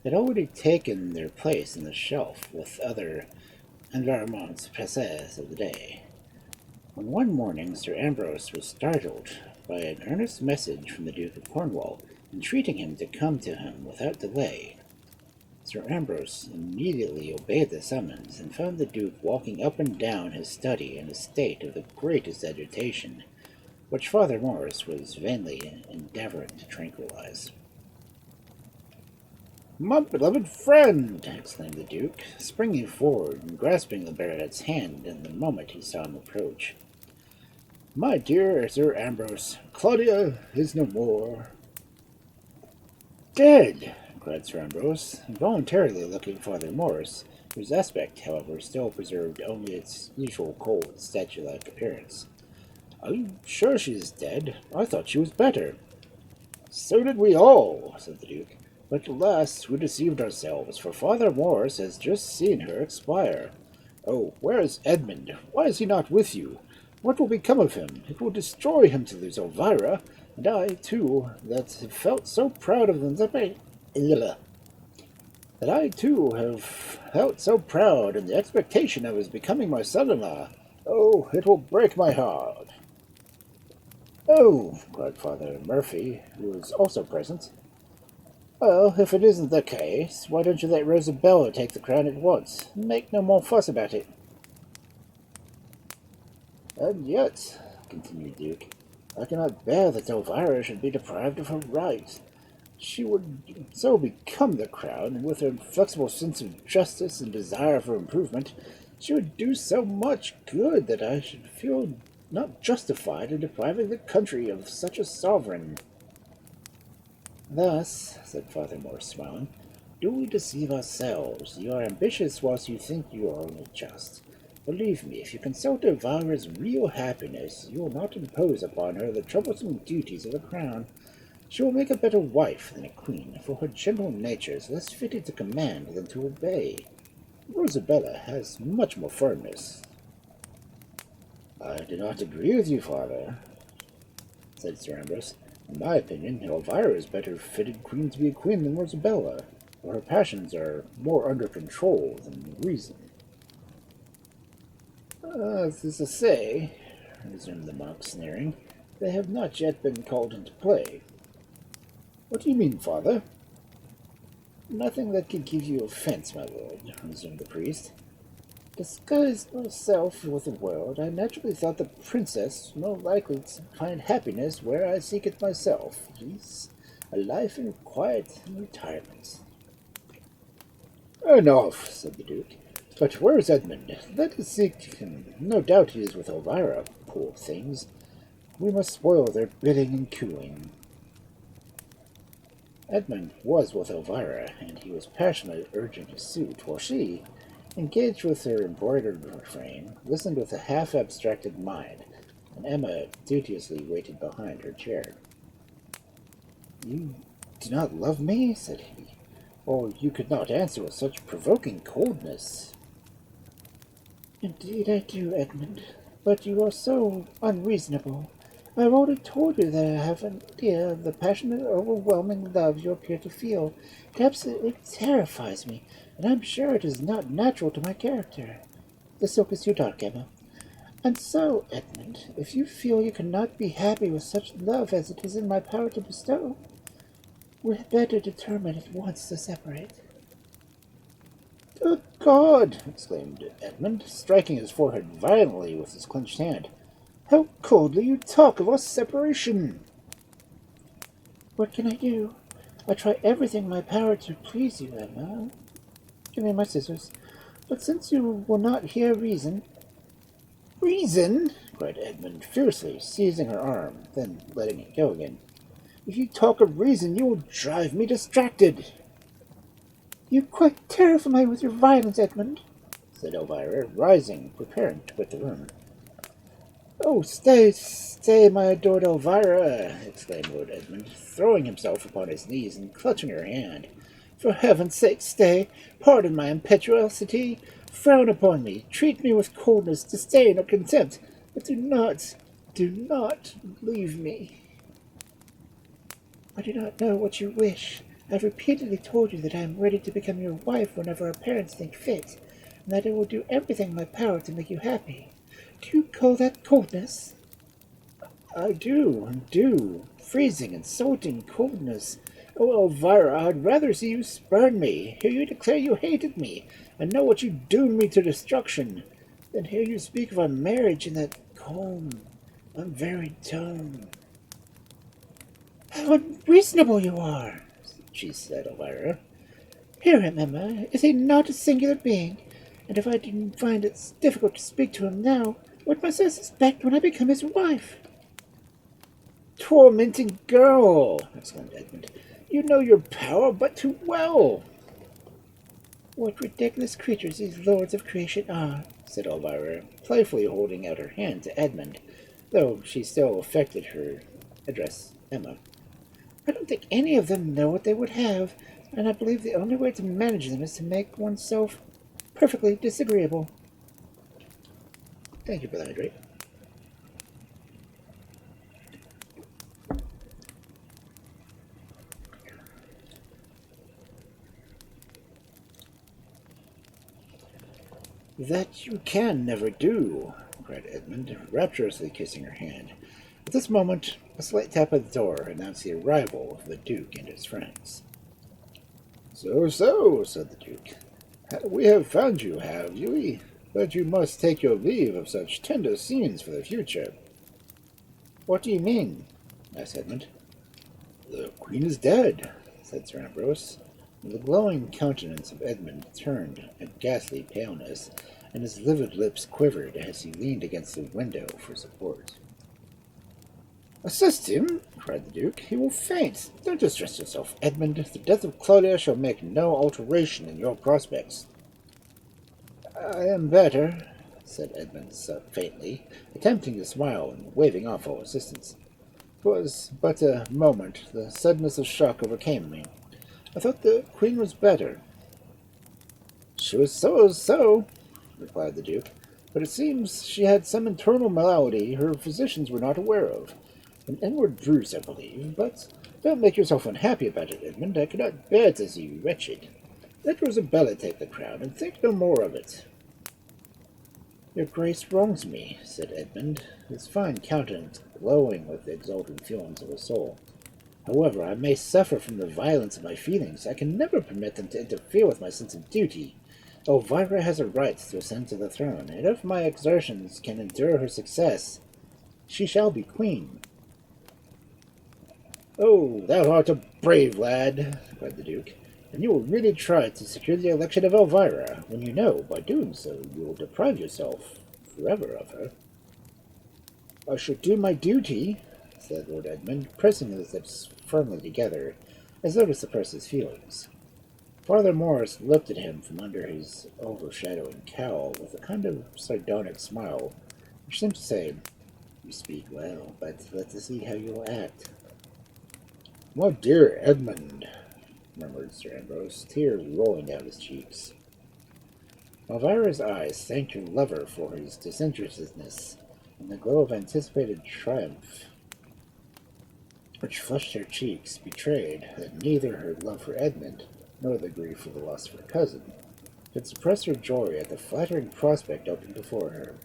had already taken their place in the shelf with other environments passes of the day, when one morning Sir Ambrose was startled by an earnest message from the Duke of Cornwall, entreating him to come to him without delay. Sir Ambrose immediately obeyed the summons, and found the Duke walking up and down his study in a state of the greatest agitation, which Father Morris was vainly endeavoring to tranquilize. "My beloved friend!" exclaimed the Duke, springing forward and grasping the baronet's hand in the moment he saw him approach. "My dear Sir Ambrose, Claudia is no more." "Dead!" cried Sir Ambrose, involuntarily looking at Father Morris, whose aspect, however, still preserved only its usual cold, statue-like appearance. "Are you sure she is dead? I thought she was better." "So did we all," said the Duke. "But alas, we deceived ourselves, for Father Morris has just seen her expire. Oh, where is Edmund? Why is he not with you? What will become of him? It will destroy him to lose Elvira, and I, too, that have felt so proud of them that I, too, have felt so proud in the expectation of his becoming my son-in-law. Oh, it will break my heart." "Oh," cried Father Murphy, who was also present. "Well, if it isn't the case, why don't you let Rosabella take the crown at once, and make no more fuss about it?" "And yet," continued the Duke, "I cannot bear that Elvira should be deprived of her right. She would so become the crown, and with her inflexible sense of justice and desire for improvement, she would do so much good that I should feel not justified in depriving the country of such a sovereign." "Thus," said Father Morris, smiling, "do we deceive ourselves. You are ambitious whilst you think you are only just. Believe me, if you consult Elvira's real happiness, you will not impose upon her the troublesome duties of a crown. She will make a better wife than a queen, for her gentle nature is less fitted to command than to obey. Rosabella has much more firmness." "I do not agree with you, Father," said Sir Ambrose. "In my opinion, Elvira is better fitted queen to be a queen than Rosabella, for her passions are more under control than reason." "As is to say," resumed the monk, sneering, "they have not yet been called into play." "What do you mean, Father?" "Nothing that could give you offence, my lord," resumed the priest. "Disguised myself with the world, I naturally thought the princess more likely to find happiness where I seek it myself, peace, a life in quiet and retirement." "Enough," said the Duke. But where is Edmund? Let us seek him. No doubt he is with Elvira, poor things. We must spoil their bidding and cooing. Edmund was with Elvira, and he was passionately urging his suit, while she, engaged with her embroidered frame, listened with a half-abstracted mind, and Emma duteously waited behind her chair. "You do not love me?" said he, "or you could not answer with such provoking coldness." "Indeed I do, Edmund, but you are so unreasonable. I have already told you that I have an idea of the passionate, overwhelming love you appear to feel. It terrifies me, and I am sure it is not natural to my character. The silk is too dark, Emma. And so, Edmund, if you feel you cannot be happy with such love as it is in my power to bestow, we had better determine at once to separate." "Good God!" exclaimed Edmund, striking his forehead violently with his clenched hand. "How coldly you talk of our separation!" "What can I do? I try everything in my power to please you, Emma. Give me my scissors. But since you will not hear reason—" "Reason!" cried Edmund fiercely, seizing her arm, then letting it go again. "If you talk of reason, you will drive me distracted." "You quite terrify me with your violence, Edmund," said Elvira, rising, preparing to quit the room. "Oh, stay, stay, my adored Elvira!" exclaimed Lord Edmund, throwing himself upon his knees and clutching her hand. "For heaven's sake, stay! Pardon my impetuosity! Frown upon me! Treat me with coldness, disdain, or contempt! But do not leave me!" "I do not know what you wish. I have repeatedly told you that I am ready to become your wife whenever our parents think fit, and that I will do everything in my power to make you happy. Do you call that coldness?" "I do. Freezing, insulting coldness. Oh, Elvira, I'd rather see you spurn me, hear you declare you hated me, and know what you doomed me to destruction, than hear you speak of our marriage in that calm, unvaried tone." "How unreasonable you are!" she said, Elvira. "Hear him, Emma. Is he not a singular being? And if I do find it difficult to speak to him now, what must I suspect when I become his wife?" "Tormenting girl!" exclaimed Edmund. "You know your power but too well." "What ridiculous creatures these lords of creation are!" said Elvira, playfully holding out her hand to Edmund, though she still affected her address Emma. "I don't think any of them know what they would have, and I believe the only way to manage them is to make oneself perfectly disagreeable." Thank you for the hydrate. "That you can never do," cried Edmund, rapturously kissing her hand. At this moment, a slight tap at the door announced the arrival of the Duke and his friends. "So, said the Duke. "We have found you, have we? But you must take your leave of such tender scenes for the future." "What do you mean?" asked Edmund. "The Queen is dead," said Sir Ambrose. The glowing countenance of Edmund turned a ghastly paleness, and his livid lips quivered as he leaned against the window for support. "Assist him!" cried the Duke. "He will faint. Don't distress yourself, Edmund. The death of Claudia shall make no alteration in your prospects." "I am better," said Edmund faintly, attempting to smile and waving off all assistance. "'Twas but a moment. The suddenness of shock overcame me. I thought the Queen was better." "She was so," replied the Duke, "but it seems she had some internal malady her physicians were not aware of. An inward bruise, I believe, but don't make yourself unhappy about it, Edmund. I cannot bear to see you wretched. Let Rosabella take the crown, and think no more of it." "Your Grace wrongs me," said Edmund, his fine countenance glowing with the exalted feelings of his soul. "However I may suffer from the violence of my feelings, I can never permit them to interfere with my sense of duty. Elvira has a right to ascend to the throne, and if my exertions can endure her success, she shall be queen." "Oh, thou art a brave lad," cried the Duke. And you will really try to secure the election of Elvira, when you know, by doing so, you will deprive yourself forever of her. I should do my duty, said Lord Edmund, pressing his lips firmly together, as though to suppress his feelings. Father Morris looked at him from under his overshadowing cowl with a kind of sardonic smile, which seemed to say, "You speak well, but let us see how you will act." "My dear Edmund," murmured Sir Ambrose, tears rolling down his cheeks. Elvira's eyes thanked her lover for his disinterestedness, and the glow of anticipated triumph which flushed her cheeks betrayed that neither her love for Edmund nor the grief for the loss of her cousin could suppress her joy at the flattering prospect opened before her.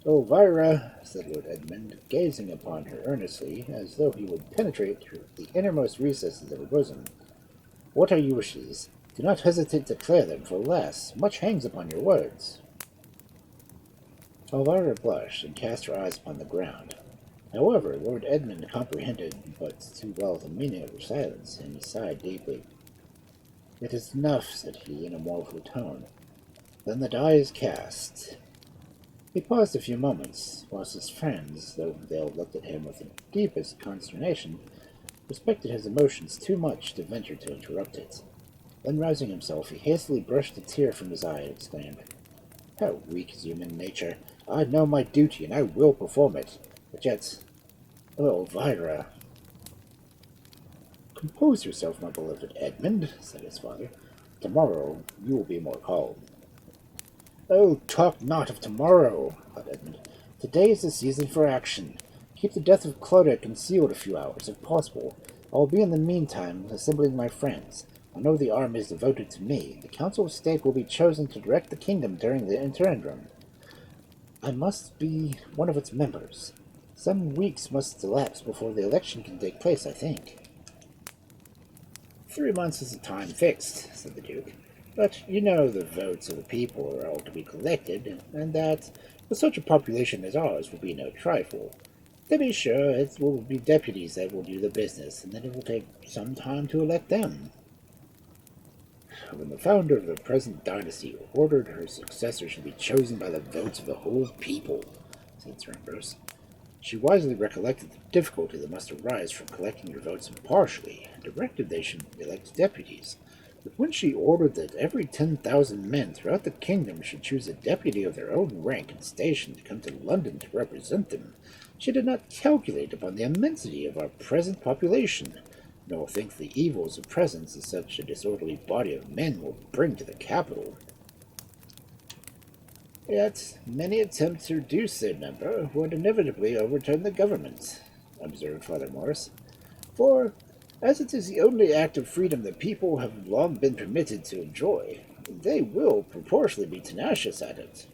"Elvira," said Lord Edmund, gazing upon her earnestly, as though he would penetrate the innermost recesses of her bosom, "what are your wishes? Do not hesitate to declare them, for alas, much hangs upon your words." Elvira blushed and cast her eyes upon the ground. However, Lord Edmund comprehended but too well the meaning of her silence, and he sighed deeply. "It is enough," said he, in a mournful tone. "Then the die is cast." He paused a few moments, whilst his friends, though they all looked at him with the deepest consternation, respected his emotions too much to venture to interrupt it. Then, rousing himself, he hastily brushed a tear from his eye and exclaimed, "How weak is human nature! I know my duty, and I will perform it. But yet, oh, Elvira!" "Compose yourself, my beloved Edmund," said his father. "Tomorrow you will be more calm." "Oh, talk not of tomorrow," cried Edmund. "Today is the season for action. Keep the death of Claudia concealed a few hours, if possible. I will be in the meantime assembling my friends. I know the army is devoted to me. The Council of State will be chosen to direct the kingdom during the interim. I must be one of its members. Some weeks must elapse before the election can take place, I think." "3 months is the time fixed," said the Duke. "But you know the votes of the people are all to be collected, and that, with such a population as ours, will be no trifle. To be sure, it will be deputies that will do the business, and then it will take some time to elect them." "When the founder of the present dynasty ordered her successor should be chosen by the votes of the whole people," said Sir Ambrose, "she wisely recollected the difficulty that must arise from collecting your votes impartially, and directed they should elect deputies. But when she ordered that every 10,000 men throughout the kingdom should choose a deputy of their own rank and station to come to London to represent them, she did not calculate upon the immensity of our present population, nor think the evils of presence of such a disorderly body of men will bring to the capital." "Yet many attempts to reduce their number would inevitably overturn the government," observed Father Morris, "for, as it is the only act of freedom the people have long been permitted to enjoy, they will proportionally be tenacious at it."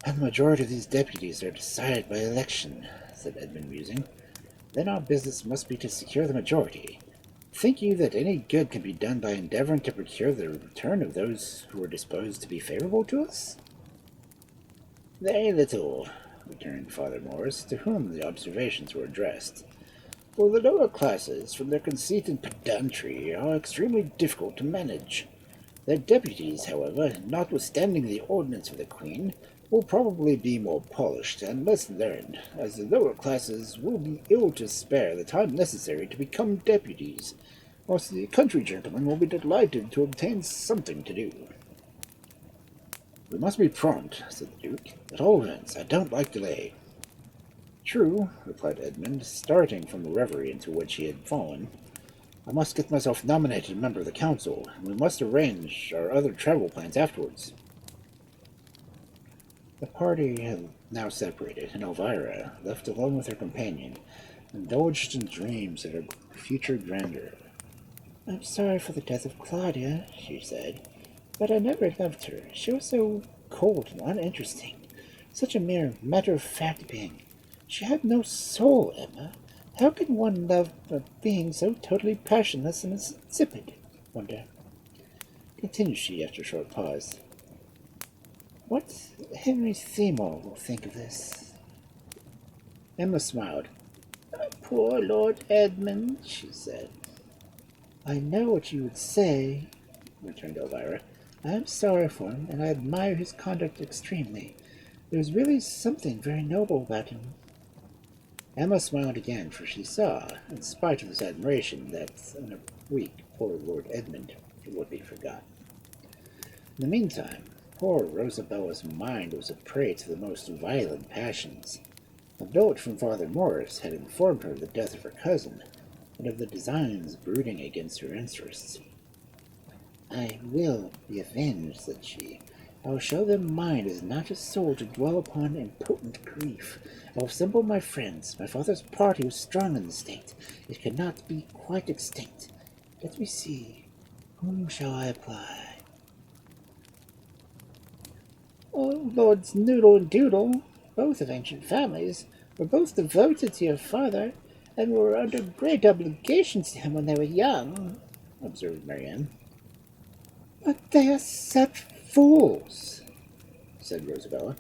"And the majority of these deputies are decided by election," said Edmund, musing. "Then our business must be to secure the majority. Think you that any good can be done by endeavoring to procure the return of those who are disposed to be favorable to us?" "Very little," returned Father Morris, to whom the observations were addressed. "For the lower classes, from their conceit and pedantry, are extremely difficult to manage. Their deputies, however, notwithstanding the ordinance of the Queen, will probably be more polished and less learned, as the lower classes will be ill to spare the time necessary to become deputies, whilst the country gentlemen will be delighted to obtain something to do." "We must be prompt," said the Duke. "At all events, I don't like delay." "True," replied Edmund, starting from the reverie into which he had fallen. "I must get myself nominated a member of the council, and we must arrange our other travel plans afterwards." The party had now separated, and Elvira, left alone with her companion, indulged in dreams of her future grandeur. "I'm sorry for the death of Claudia," she said, "but I never loved her. She was so cold and uninteresting, such a mere matter-of-fact being. She had no soul, Emma. How can one love a being so totally passionless and insipid? Wonder," continued she after a short pause, "what Henry Seymour will think of this?" Emma smiled. "Poor Lord Edmund," she said. I know what you would say, returned Elvira. I am sorry for him, and I admire his conduct extremely. There is really something very noble about him. Emma smiled again, for she saw, in spite of this admiration, that in a week poor Lord Edmund would be forgotten. In the meantime, poor Rosabella's mind was a prey to the most violent passions. A note from Father Morris had informed her of the death of her cousin, and of the designs brooding against her interests. I will be avenged, said she. I will show them mine is not a soul to dwell upon impotent grief. I will assemble my friends. My father's party was strong in the state. It cannot be quite extinct. Let me see. Whom shall I apply? Oh, Lords Noodle and Doodle, both of ancient families, were both devoted to your father, and were under great obligations to him when they were young, observed Marianne. But they are such fools, said Rosabella.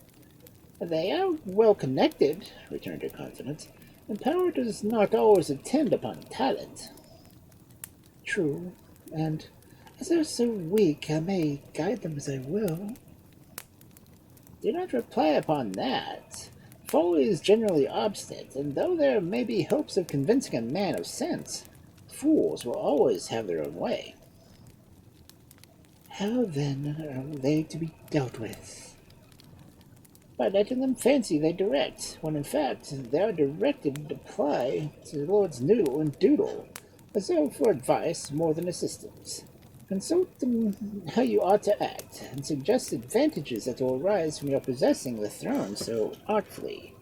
They are well connected, returned her confidant, and power does not always attend upon talent. True, and as they are so weak, I may guide them as I will. Do not reply upon that. Folly is generally obstinate, and though there may be hopes of convincing a man of sense, fools will always have their own way. How, then, are they to be dealt with? By letting them fancy they direct, when in fact they are directed to apply to Lords Noodle and Doodle, as though for advice more than assistance. Consult them how you ought to act, and suggest advantages that will arise from your possessing the throne so artfully,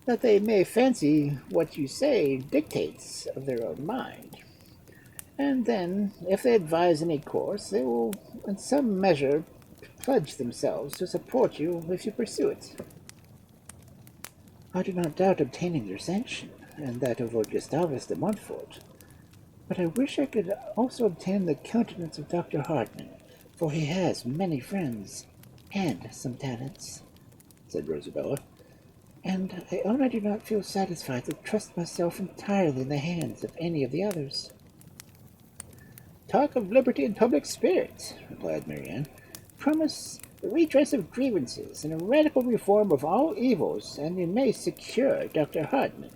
that they may fancy what you say dictates of their own mind. And then, if they advise any course, they will in some measure pledge themselves to support you if you pursue it. I do not doubt obtaining your sanction, and that of Lord Gustavus de Montfort, but I wish I could also obtain the countenance of Dr. Hartman, for he has many friends, and some talents, said Rosabella, and I own I do not feel satisfied to trust myself entirely in the hands of any of the others. Talk of liberty and public spirit, replied Marianne. Promise the redress of grievances and a radical reform of all evils, and you may secure Dr. Hartman.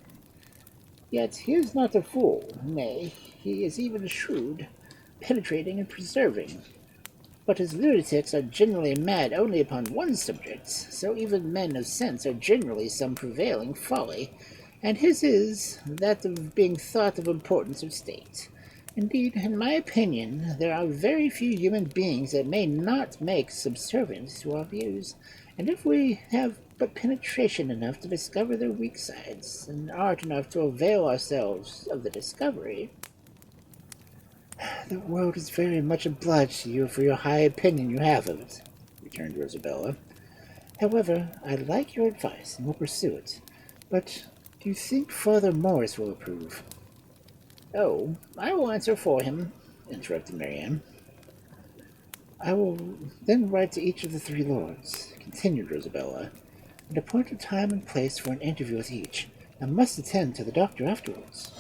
Yet he is not a fool, nay, he is even shrewd, penetrating and preserving. But his lunatics are generally mad only upon one subject, so even men of sense are generally some prevailing folly, and his is that of being thought of importance of state. Indeed, in my opinion, there are very few human beings that may not make subservient to our views, and if we have but penetration enough to discover their weak sides, and art enough to avail ourselves of the discovery, the world is very much obliged to you for your high opinion you have of it, returned Rosabella. However, I like your advice, and will pursue it. But do you think Father Morris will approve? Oh, I will answer for him, interrupted Marianne. I will then write to each of the three lords, continued Rosabella, and appoint a time and place for an interview with each. I must attend to the doctor afterwards.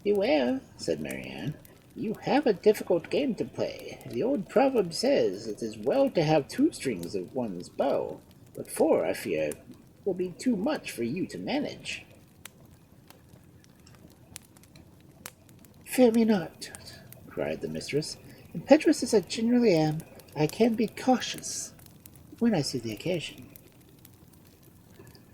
Beware, said Marianne. You have a difficult game to play. The old proverb says it is well to have two strings of one's bow, but four, I fear, will be too much for you to manage. Fear me not, cried the mistress. Impetuous as I generally am, I can be cautious when I see the occasion.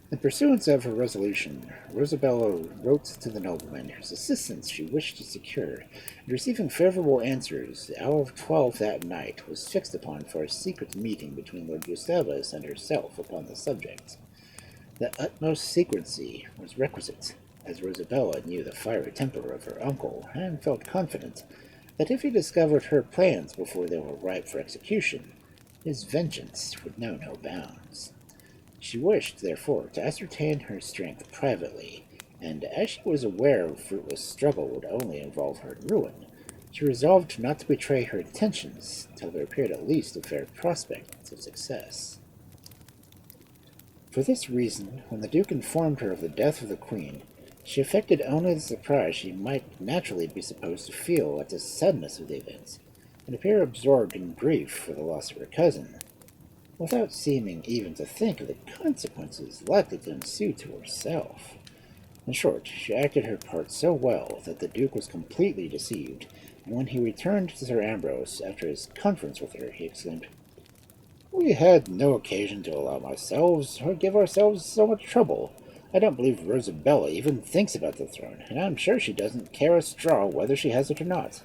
In pursuance of her resolution, Rosabella wrote to the nobleman whose assistance she wished to secure, and receiving favourable answers, the hour of 12 that night was fixed upon for a secret meeting between Lord Gustavus and herself upon the subject. The utmost secrecy was requisite, as Rosabella knew the fiery temper of her uncle, and felt confident that if he discovered her plans before they were ripe for execution, his vengeance would know no bounds. She wished, therefore, to ascertain her strength privately, and as she was aware a fruitless struggle would only involve her ruin, she resolved not to betray her intentions till there appeared at least a fair prospect of success. For this reason, when the Duke informed her of the death of the Queen, She affected only the surprise she might naturally be supposed to feel at the suddenness of the events, and appear absorbed in grief for the loss of her cousin, without seeming even to think of the consequences likely to ensue to herself. In short, she acted her part so well that the Duke was completely deceived, and when he returned to Sir Ambrose after his conference with her, he exclaimed, "We had no occasion to allow ourselves or give ourselves so much trouble. I don't believe Rosabella even thinks about the throne, and I'm sure she doesn't care a straw whether she has it or not.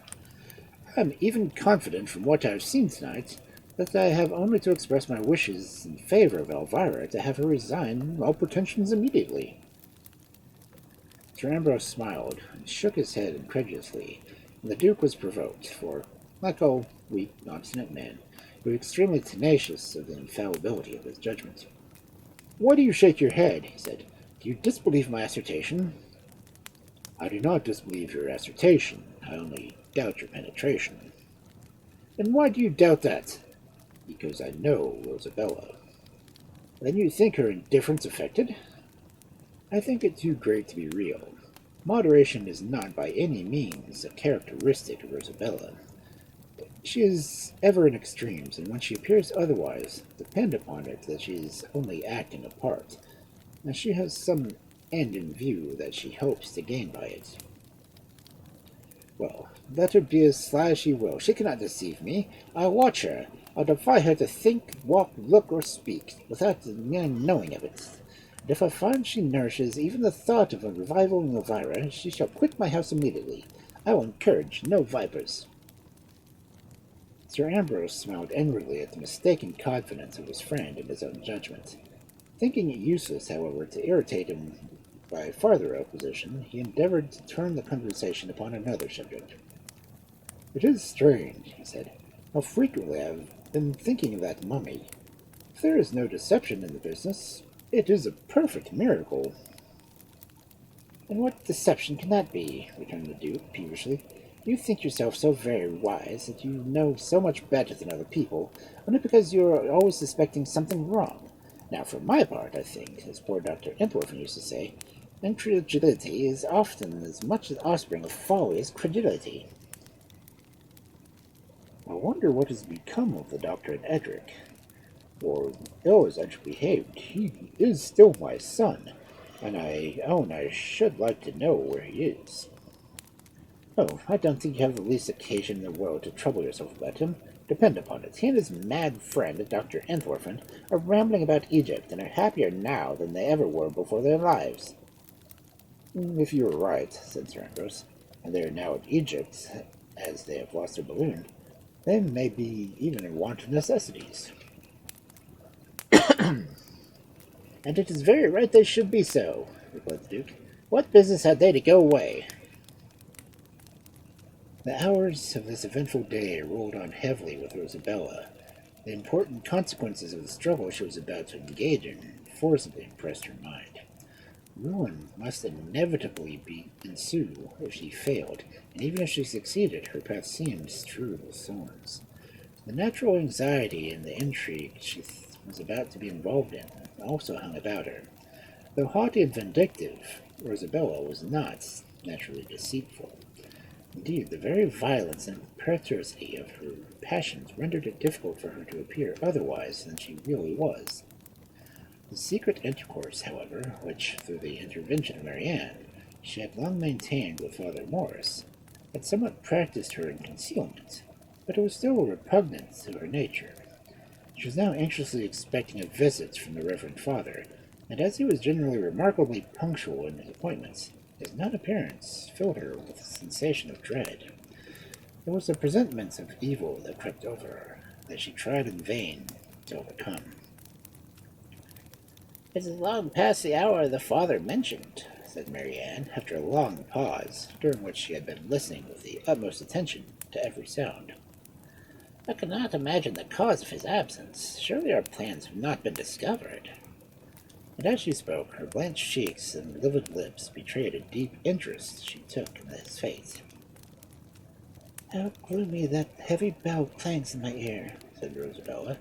I'm even confident from what I've seen tonight that I have only to express my wishes in favor of Elvira to have her resign all pretensions immediately." Sir Ambrose smiled and shook his head incredulously, and the Duke was provoked, for, like all weak, obstinate men, he was extremely tenacious of the infallibility of his judgment. "Why do you shake your head?" he said. "Do you disbelieve my assertion?" "I do not disbelieve your assertion. I only doubt your penetration." "And why do you doubt that?" "Because I know Rosabella." "Then you think her indifference affected?" "I think it too great to be real. Moderation is not by any means a characteristic of Rosabella. She is ever in extremes, and when she appears otherwise, depend upon it that she is only acting a part, and she has some end in view that she hopes to gain by it." "Well, let her be as sly as she will. She cannot deceive me. I'll watch her. I'll defy her to think, walk, look, or speak, without my knowing of it. And if I find she nourishes even the thought of a revival in Elvira, she shall quit my house immediately. I will encourage no vipers." Sir Ambrose smiled inwardly at the mistaken confidence of his friend in his own judgment. Thinking it useless, however, to irritate him by farther opposition, he endeavored to turn the conversation upon another subject. "It is strange," he said, "how frequently I have been thinking of that mummy. If there is no deception in the business, it is a perfect miracle." "And what deception can that be?" returned the Duke peevishly. "You think yourself so very wise that you know so much better than other people, only because you are always suspecting something wrong. Now, for my part, I think, as poor Dr. Entwerfen used to say, incredulity is often as much the offspring of folly as credulity." "I wonder what has become of the doctor and Edric. For, ill as Edric behaved, he is still my son, and I own I should like to know where he is." "Oh, I don't think you have the least occasion in the world to trouble yourself about him. Depend upon it, he and his mad friend, Dr. Entwerfen, are rambling about Egypt, and are happier now than they ever were before their lives." "If you are right," said Sir Ambrose, "and they are now in Egypt, as they have lost their balloon, they may be even in want of necessities." "And it is very right they should be so," replied the Duke. "What business had they to go away?" The hours of this eventful day rolled on heavily with Rosabella. The important consequences of the struggle she was about to engage in forcibly impressed her mind. Ruin must inevitably ensue if she failed, and even if she succeeded, her path seemed strewed with thorns. The natural anxiety and the intrigue she was about to be involved in also hung about her. Though haughty and vindictive, Rosabella was not naturally deceitful. Indeed, the very violence and impetuosity of her passions rendered it difficult for her to appear otherwise than she really was. The secret intercourse, however, which, through the intervention of Marianne, she had long maintained with Father Morris, had somewhat practised her in concealment, but it was still repugnant to her nature. She was now anxiously expecting a visit from the Reverend Father, and as he was generally remarkably punctual in his appointments, his non-appearance filled her with a sensation of dread. There was a presentiment of evil that crept over her, that she tried in vain to overcome. "It is long past the hour the father mentioned," said Marianne, after a long pause, during which she had been listening with the utmost attention to every sound. "I cannot imagine the cause of his absence. Surely our plans have not been discovered." And as she spoke, her blanched cheeks and livid lips betrayed a deep interest she took in his fate. "How gloomy that heavy bell clangs in my ear," said Rosabella.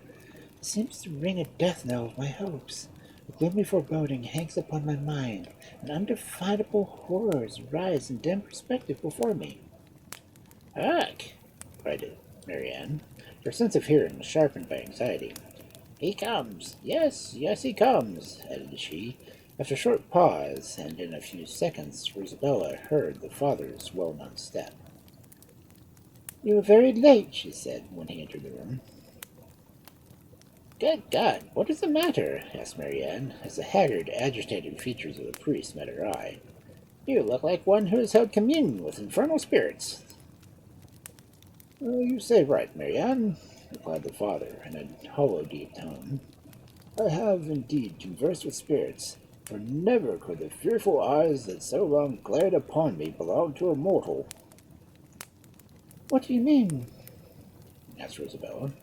"It seems to ring a death knell of my hopes. A gloomy foreboding hangs upon my mind, and undefinable horrors rise in dim perspective before me. Hark! Cried Marianne, her sense of hearing sharpened by anxiety. He comes! Yes, yes, he comes, added she. After a short pause, and in a few seconds, Rosabella heard the father's well-known step. You are very late, she said, when he entered the room. Good God, what is the matter? Asked Marianne, as the haggard, agitated features of the priest met her eye. You look like one who has held communion with infernal spirits. You say right, Marianne, replied the father, in a hollow, deep tone. I have indeed conversed with spirits, for never could the fearful eyes that so long glared upon me belong to a mortal. What do you mean? Asked Rosabella.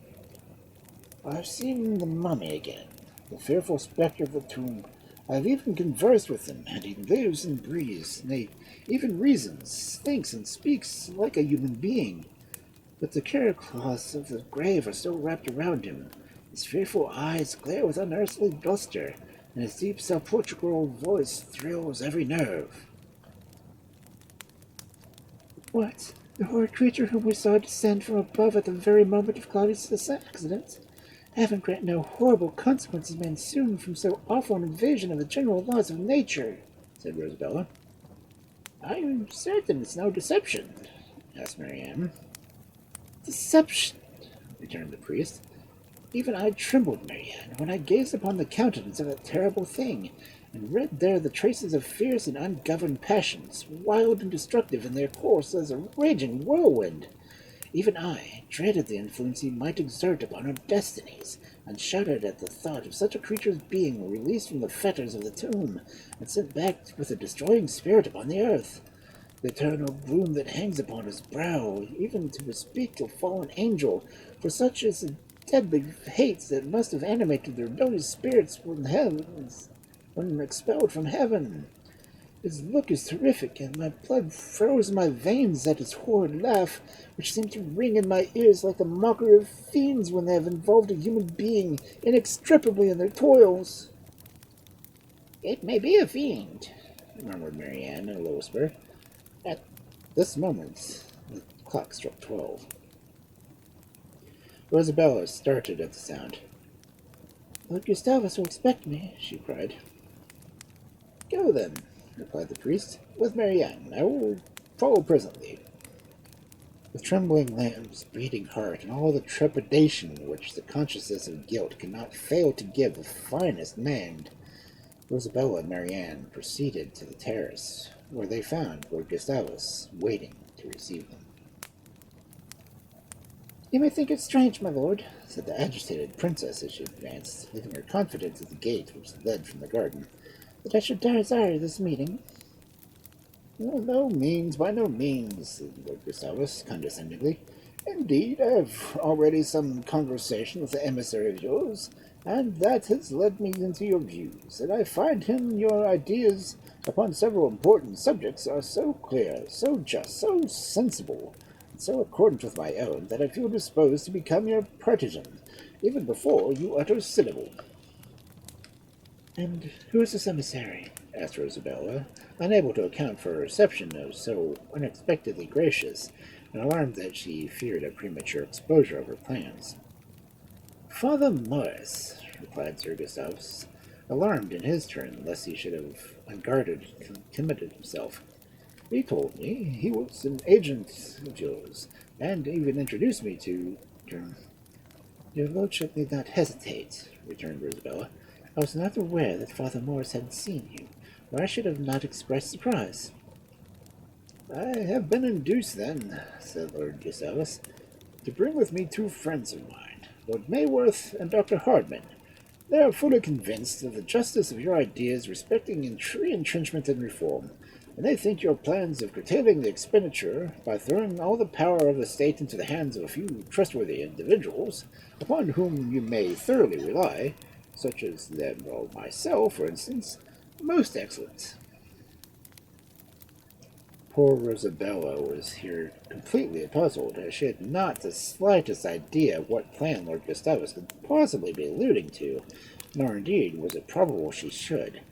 I have seen the mummy again, the fearful spectre of the tomb. I have even conversed with him, and he lives and breathes, nay, even reasons, thinks, and speaks like a human being. But the cloths of the grave are still wrapped around him. His fearful eyes glare with unearthly luster, and his deep sepulchral voice thrills every nerve. What? The horrid creature whom we saw descend from above at the very moment of Claudius' accident? Heaven grant no horrible consequences may ensue from so awful an invasion of the general laws of nature, said Rosabella. I am certain it's no deception, asked Marianne. Deception, returned the priest. Even I trembled, Marianne, when I gazed upon the countenance of that terrible thing, and read there the traces of fierce and ungoverned passions, wild and destructive in their course as a raging whirlwind. Even I dreaded the influence he might exert upon our destinies, and shuddered at the thought of such a creature's being released from the fetters of the tomb, and sent back with a destroying spirit upon the earth. The eternal gloom that hangs upon his brow, even to bespeak a fallen angel, for such is the deadly hate that must have animated the rebellious spirits when expelled from heaven. His look is terrific, and my blood froze in my veins at his horrid laugh, which seemed to ring in my ears like the mockery of fiends when they have involved a human being inextricably in their toils. It may be a fiend, murmured Marianne in a low whisper. At this moment, the clock struck 12. Rosabella started at the sound. Lord Gustavus will expect me, she cried. Go then, replied the priest, with Marianne. I will follow presently. With trembling limbs, beating heart, and all the trepidation which the consciousness of guilt cannot fail to give the finest mind, Rosabella and Marianne proceeded to the terrace, where they found Lord Gustavus waiting to receive them. You may think it strange, my lord, said the agitated princess as she advanced, leaving her confidence at the gate which led from the garden, that I should desire this meeting. By no means, said Lord Gustavus condescendingly. Indeed, I have already some conversation with the emissary of yours, and that has led me into your views, and I find your ideas upon several important subjects are so clear, so just, so sensible, and so accordant with my own, that I feel disposed to become your partisan, even before you utter a syllable. And who is this emissary? Asked Rosabella, unable to account for a reception of so unexpectedly gracious, and alarmed that she feared a premature exposure of her plans. Father Morris, replied Sir Gustavus, alarmed in his turn lest he should have unguarded and committed himself. He told me he was an agent of yours, and even introduced me to... Your lordship need not hesitate, returned Rosabella. I was not aware that Father Morris had seen you, or I should have not expressed surprise. I have been induced, then, said Lord Gustavus, to bring with me two friends of mine, Lord Mayworth and Dr. Hardman. They are fully convinced of the justice of your ideas respecting entrenchment and reform, and they think your plans of curtailing the expenditure by throwing all the power of the state into the hands of a few trustworthy individuals, upon whom you may thoroughly rely, such as them or myself, for instance, most excellent. Poor Rosabella was here completely puzzled, as she had not the slightest idea what plan Lord Gustavus could possibly be alluding to, nor indeed was it probable she should,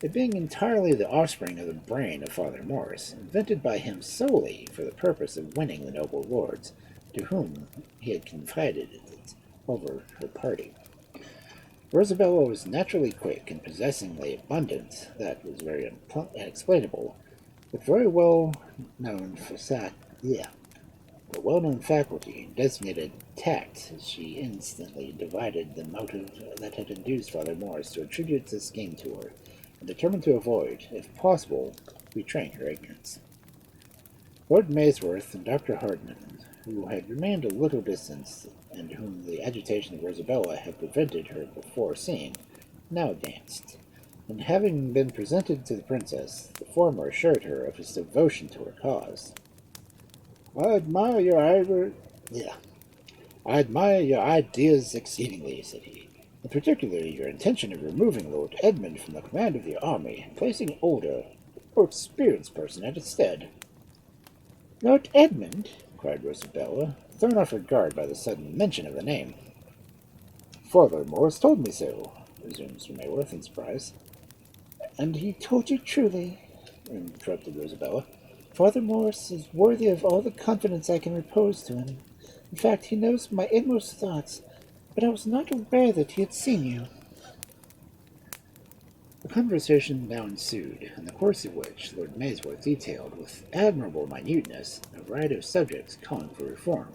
it being entirely the offspring of the brain of Father Morris, invented by him solely for the purpose of winning the noble lords, to whom he had confided it over her party. Rosabella was naturally quick and possessing the abundance that was very unexplainable, but very well-known well-known faculty designated tact. She instantly divided the motive that had induced Father Morris to attribute this scheme to her, and determined to avoid, if possible, betraying her ignorance. Lord Maysworth and Dr. Hartman, who had remained a little distance, and whom the agitation of Rosabella had prevented her before seeing, now advanced, and having been presented to the princess, the former assured her of his devotion to her cause. I admire your ideas exceedingly, said he, and particularly your intention of removing Lord Edmund from the command of the army and placing an older, more experienced person at its stead. Lord Edmund? Cried Rosabella, thrown off her guard by the sudden mention of the name. Father Morris told me so, resumed Sir Mayworth in surprise. And he told you truly, interrupted Rosabella. Father Morris is worthy of all the confidence I can repose to him. In fact, he knows my inmost thoughts, but I was not aware that he had seen you. A conversation now ensued, in the course of which Lord Maysworth detailed with admirable minuteness a variety of subjects calling for reform.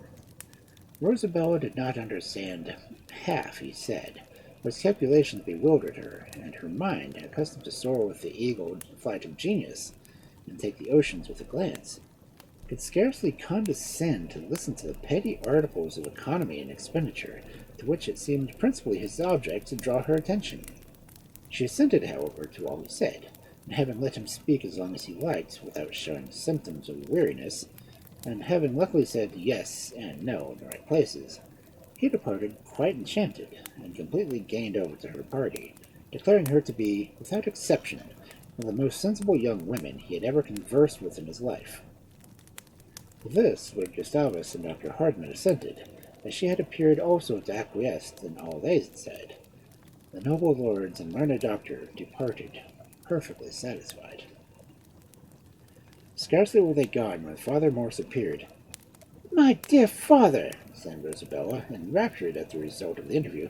Rosabella did not understand half he said, for his calculations bewildered her, and her mind, accustomed to soar with the eagle flight of genius, and take the oceans with a glance, could scarcely condescend to listen to the petty articles of economy and expenditure, to which it seemed principally his object to draw her attention. She assented, however, to all he said, and having let him speak as long as he liked, without showing symptoms of weariness, and having luckily said yes and no in the right places, he departed quite enchanted, and completely gained over to her party, declaring her to be, without exception, one of the most sensible young women he had ever conversed with in his life. To this Lord Gustavus and Dr. Hardman assented, as she had appeared also to acquiesce in all they had said. The noble lords and learned doctor departed, perfectly satisfied. Scarcely were they gone when Father Morris appeared. My dear father, exclaimed Rosabella, enraptured at the result of the interview,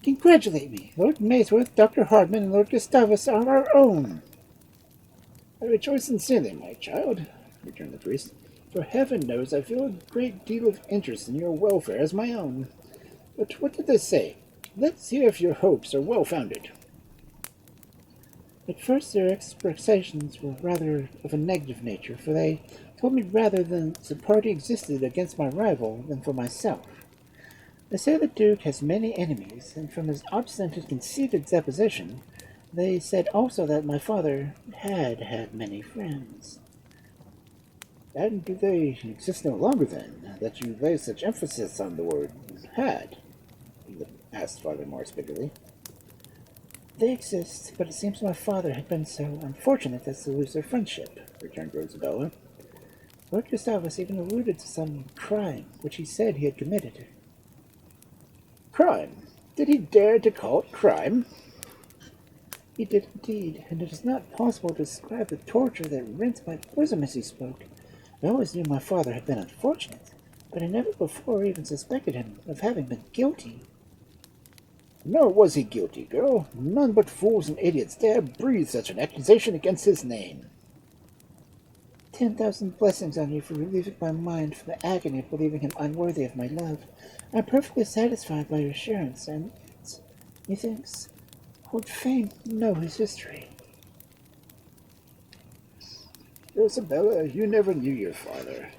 congratulate me. Lord Maysworth, Dr. Hardman, and Lord Gustavus are our own. I rejoice sincerely, my child, returned the priest, for heaven knows I feel a great deal of interest in your welfare as my own. But what did they say? Let's hear if your hopes are well-founded. At first their expectations were rather of a negative nature, for they told me rather that the party existed against my rival than for myself. They say the Duke has many enemies, and from his obstinate and conceited deposition, they said also that my father had many friends. And do they exist no longer, then, that you lay such emphasis on the word had? Asked Father Morris bitterly. They exist, but it seems my father had been so unfortunate as to lose their friendship, returned Rosabella. Lord Gustavus even alluded to some crime which he said he had committed. Crime? Did he dare to call it crime? He did indeed, and it is not possible to describe the torture that rent my bosom as he spoke. I always knew my father had been unfortunate, but I never before even suspected him of having been guilty. Nor was he guilty, girl. None but fools and idiots dare breathe such an accusation against his name. 10,000 blessings on you for relieving my mind from the agony of believing him unworthy of my love. I am perfectly satisfied by your assurance, and, methinks, would fain know his history. Rosabella, you never knew your father.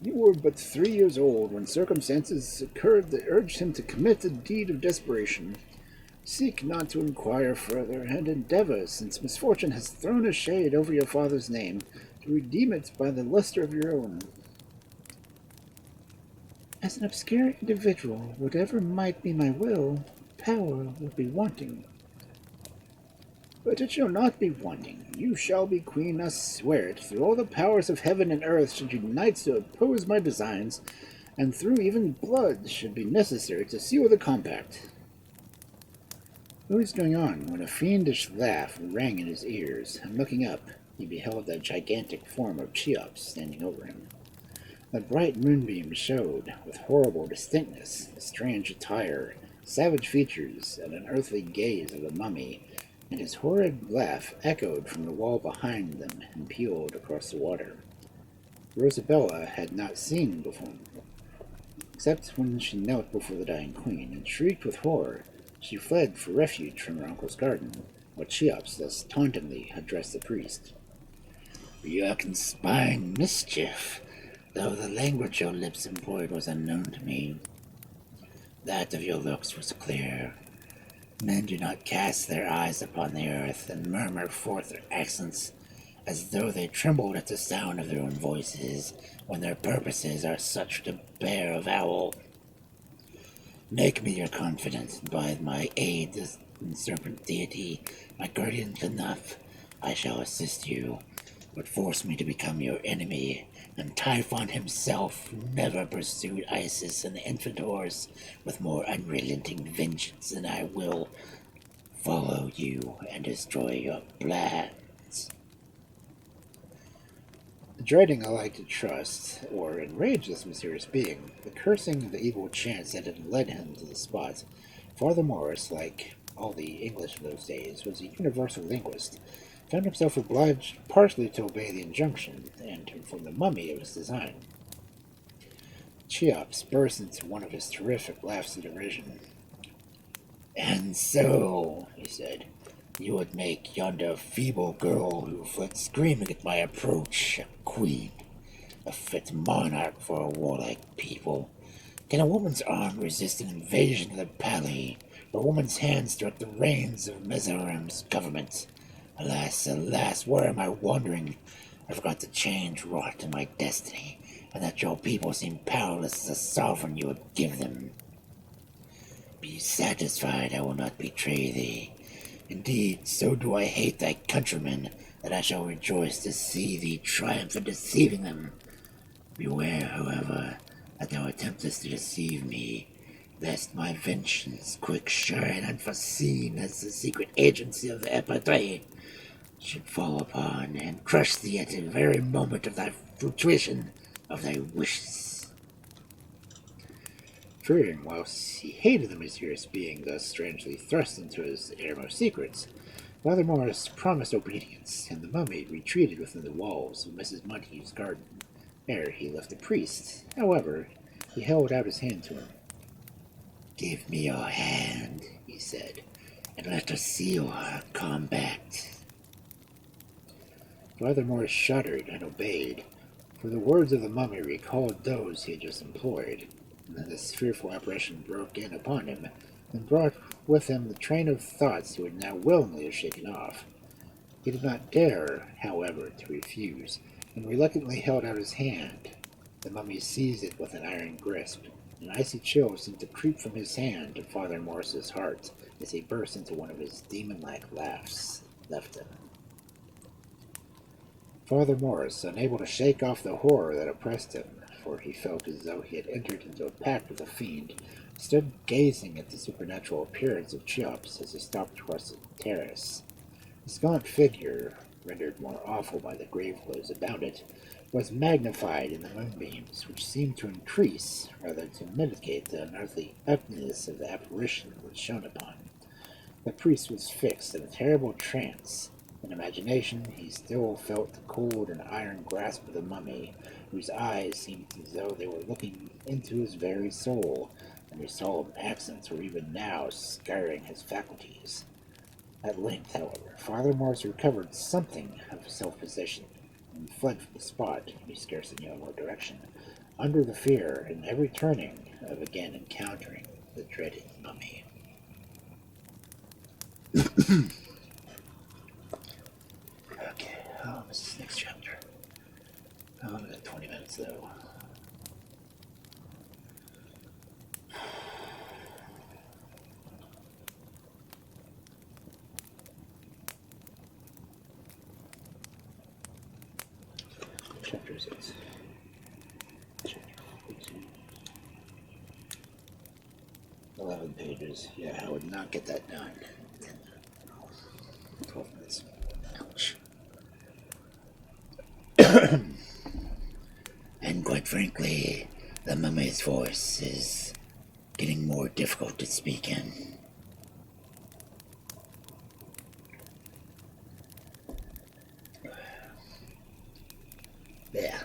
You were but 3 years old when circumstances occurred that urged him to commit a deed of desperation. Seek not to inquire further, and endeavor, since misfortune has thrown a shade over your father's name, to redeem it by the luster of your own. As an obscure individual, whatever might be my will, power would be wanting. But it shall not be wanting. You shall be queen, I swear it, through all the powers of heaven and earth should unite to oppose my designs, and through even blood should be necessary to seal the compact. What was going on when a fiendish laugh rang in his ears, and looking up, he beheld the gigantic form of Cheops standing over him. The bright moonbeam showed, with horrible distinctness, the strange attire, savage features, and unearthly gaze of the mummy, and his horrid laugh echoed from the wall behind them and pealed across the water. Rosabella had not seen before, except when she knelt before the dying queen, and shrieked with horror. She fled for refuge from her uncle's garden, while Cheops thus tauntingly addressed the priest. You are conspiring mischief, though the language your lips employed was unknown to me. That of your looks was clear. Men do not cast their eyes upon the earth and murmur forth their accents as though they trembled at the sound of their own voices when their purposes are such to bear avowal. Make me your confidant, and by my aid, the serpent deity, my guardian enough, I shall assist you. But force me to become your enemy, and Typhon himself never pursued Isis and the infant horse with more unrelenting vengeance than I will follow you and destroy your plans. Dreading alike to trust or enrage this mysterious being, the cursing of the evil chance that had led him to the spot, Father Morris, like all the English of those days, was a universal linguist, found himself obliged partially to obey the injunction and to inform the mummy of his design. Cheops burst into one of his terrific laughs of derision. And so, he said, you would make yonder feeble girl who fled screaming at my approach a queen, a fit monarch for a warlike people. Can a woman's arm resist an invasion of the Pali, or a woman's hands direct the reins of Mizoram's government? Alas, alas, where am I wandering? I forgot the change wrought in my destiny, and that your people seem powerless as a sovereign you would give them. Be satisfied, I will not betray thee. Indeed, so do I hate thy countrymen, that I shall rejoice to see thee triumph in deceiving them. Beware, however, that thou attemptest to deceive me, lest my vengeance, quick, sure, and unforeseen as the secret agency of the Epidre, should fall upon and crush thee at the very moment of thy fruition of thy wishes. Fearing, whilst he hated the mysterious being thus strangely thrust into his innermost secrets, Father Morris promised obedience, and the mummy retreated within the walls of Mrs. Montagu's garden, ere he left the priest. However, he held out his hand to him. Give me your hand, he said, and let us seal our combat. Father Morris shuddered and obeyed, for the words of the mummy recalled those he had just employed. And then this fearful apparition broke in upon him, and brought with him the train of thoughts he would now willingly have shaken off. He did not dare, however, to refuse, and reluctantly held out his hand. The mummy seized it with an iron grasp. An icy chill seemed to creep from his hand to Father Morris's heart as he burst into one of his demon-like laughs, left him. Father Morris, unable to shake off the horror that oppressed him, for he felt as though he had entered into a pact with a fiend, stood gazing at the supernatural appearance of Cheops as he stalked across the terrace. His gaunt figure, rendered more awful by the grave clothes about it, was magnified in the moonbeams, which seemed to increase rather to mitigate the unearthly ugliness of the apparition which shone upon him. The priest was fixed in a terrible trance. In imagination, he still felt the cold and iron grasp of the mummy, whose eyes seemed as though they were looking into his very soul, and whose solemn accents were even now scaring his faculties. At length, however, Father Morris recovered something of self-possession, and fled from the spot, he scarcely knew in what direction, under the fear, in every turning, of again encountering the dreaded mummy. Okay, this is the next chapter. I'm at 20 minutes, though. is it? 11 pages. Yeah, I would not get that done. 12 minutes. Ouch. And quite frankly, the mummy's voice is getting more difficult to speak in. Yeah.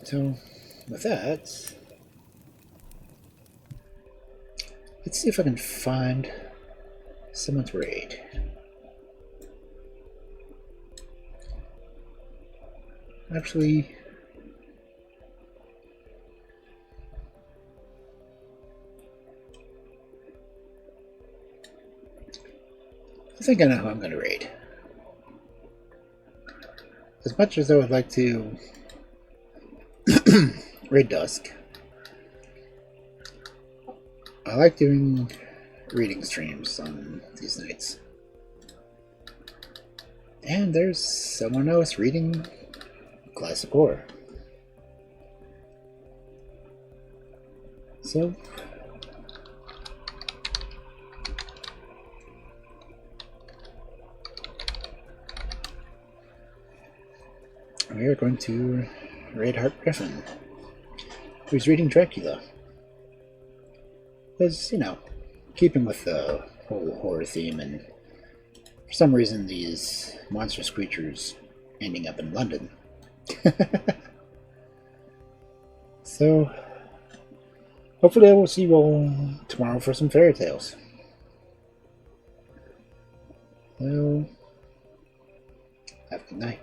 So, with that, let's see if I can find someone to raid. Actually, I think I know who I'm going to raid. As much as I would like to raid Dusk, I like doing reading streams on these nights. And there's someone else reading classic horror. So, we are going to raid Hart Griffin, who's reading Dracula. Because, you know, keeping with the whole horror theme, and for some reason these monstrous creatures ending up in London. So, hopefully I will see you all tomorrow for some fairy tales. So, have a good night.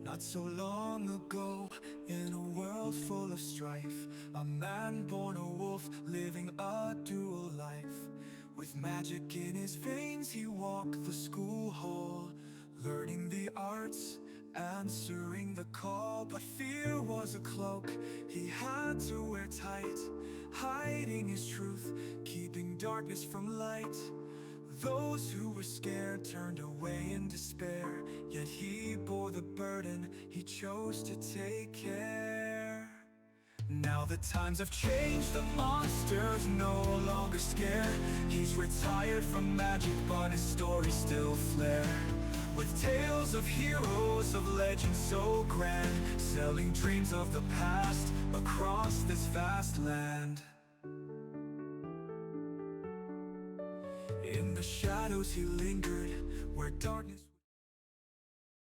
Not so long ago, in a world full of strife, a man born a wolf, living a dual life. With magic in his veins, he walked the school hall, learning the arts, answering the call. But fear was a cloak he had to wear tight, hiding his truth, keeping darkness from light. Those who were scared turned away in despair, yet he bore the burden, he chose to take care. Now the times have changed, the monster's no longer scared. He's retired from magic, but his stories still flare, with tales of heroes, of legends so grand, selling dreams of the past across this vast land. In the shadows he lingered, where darkness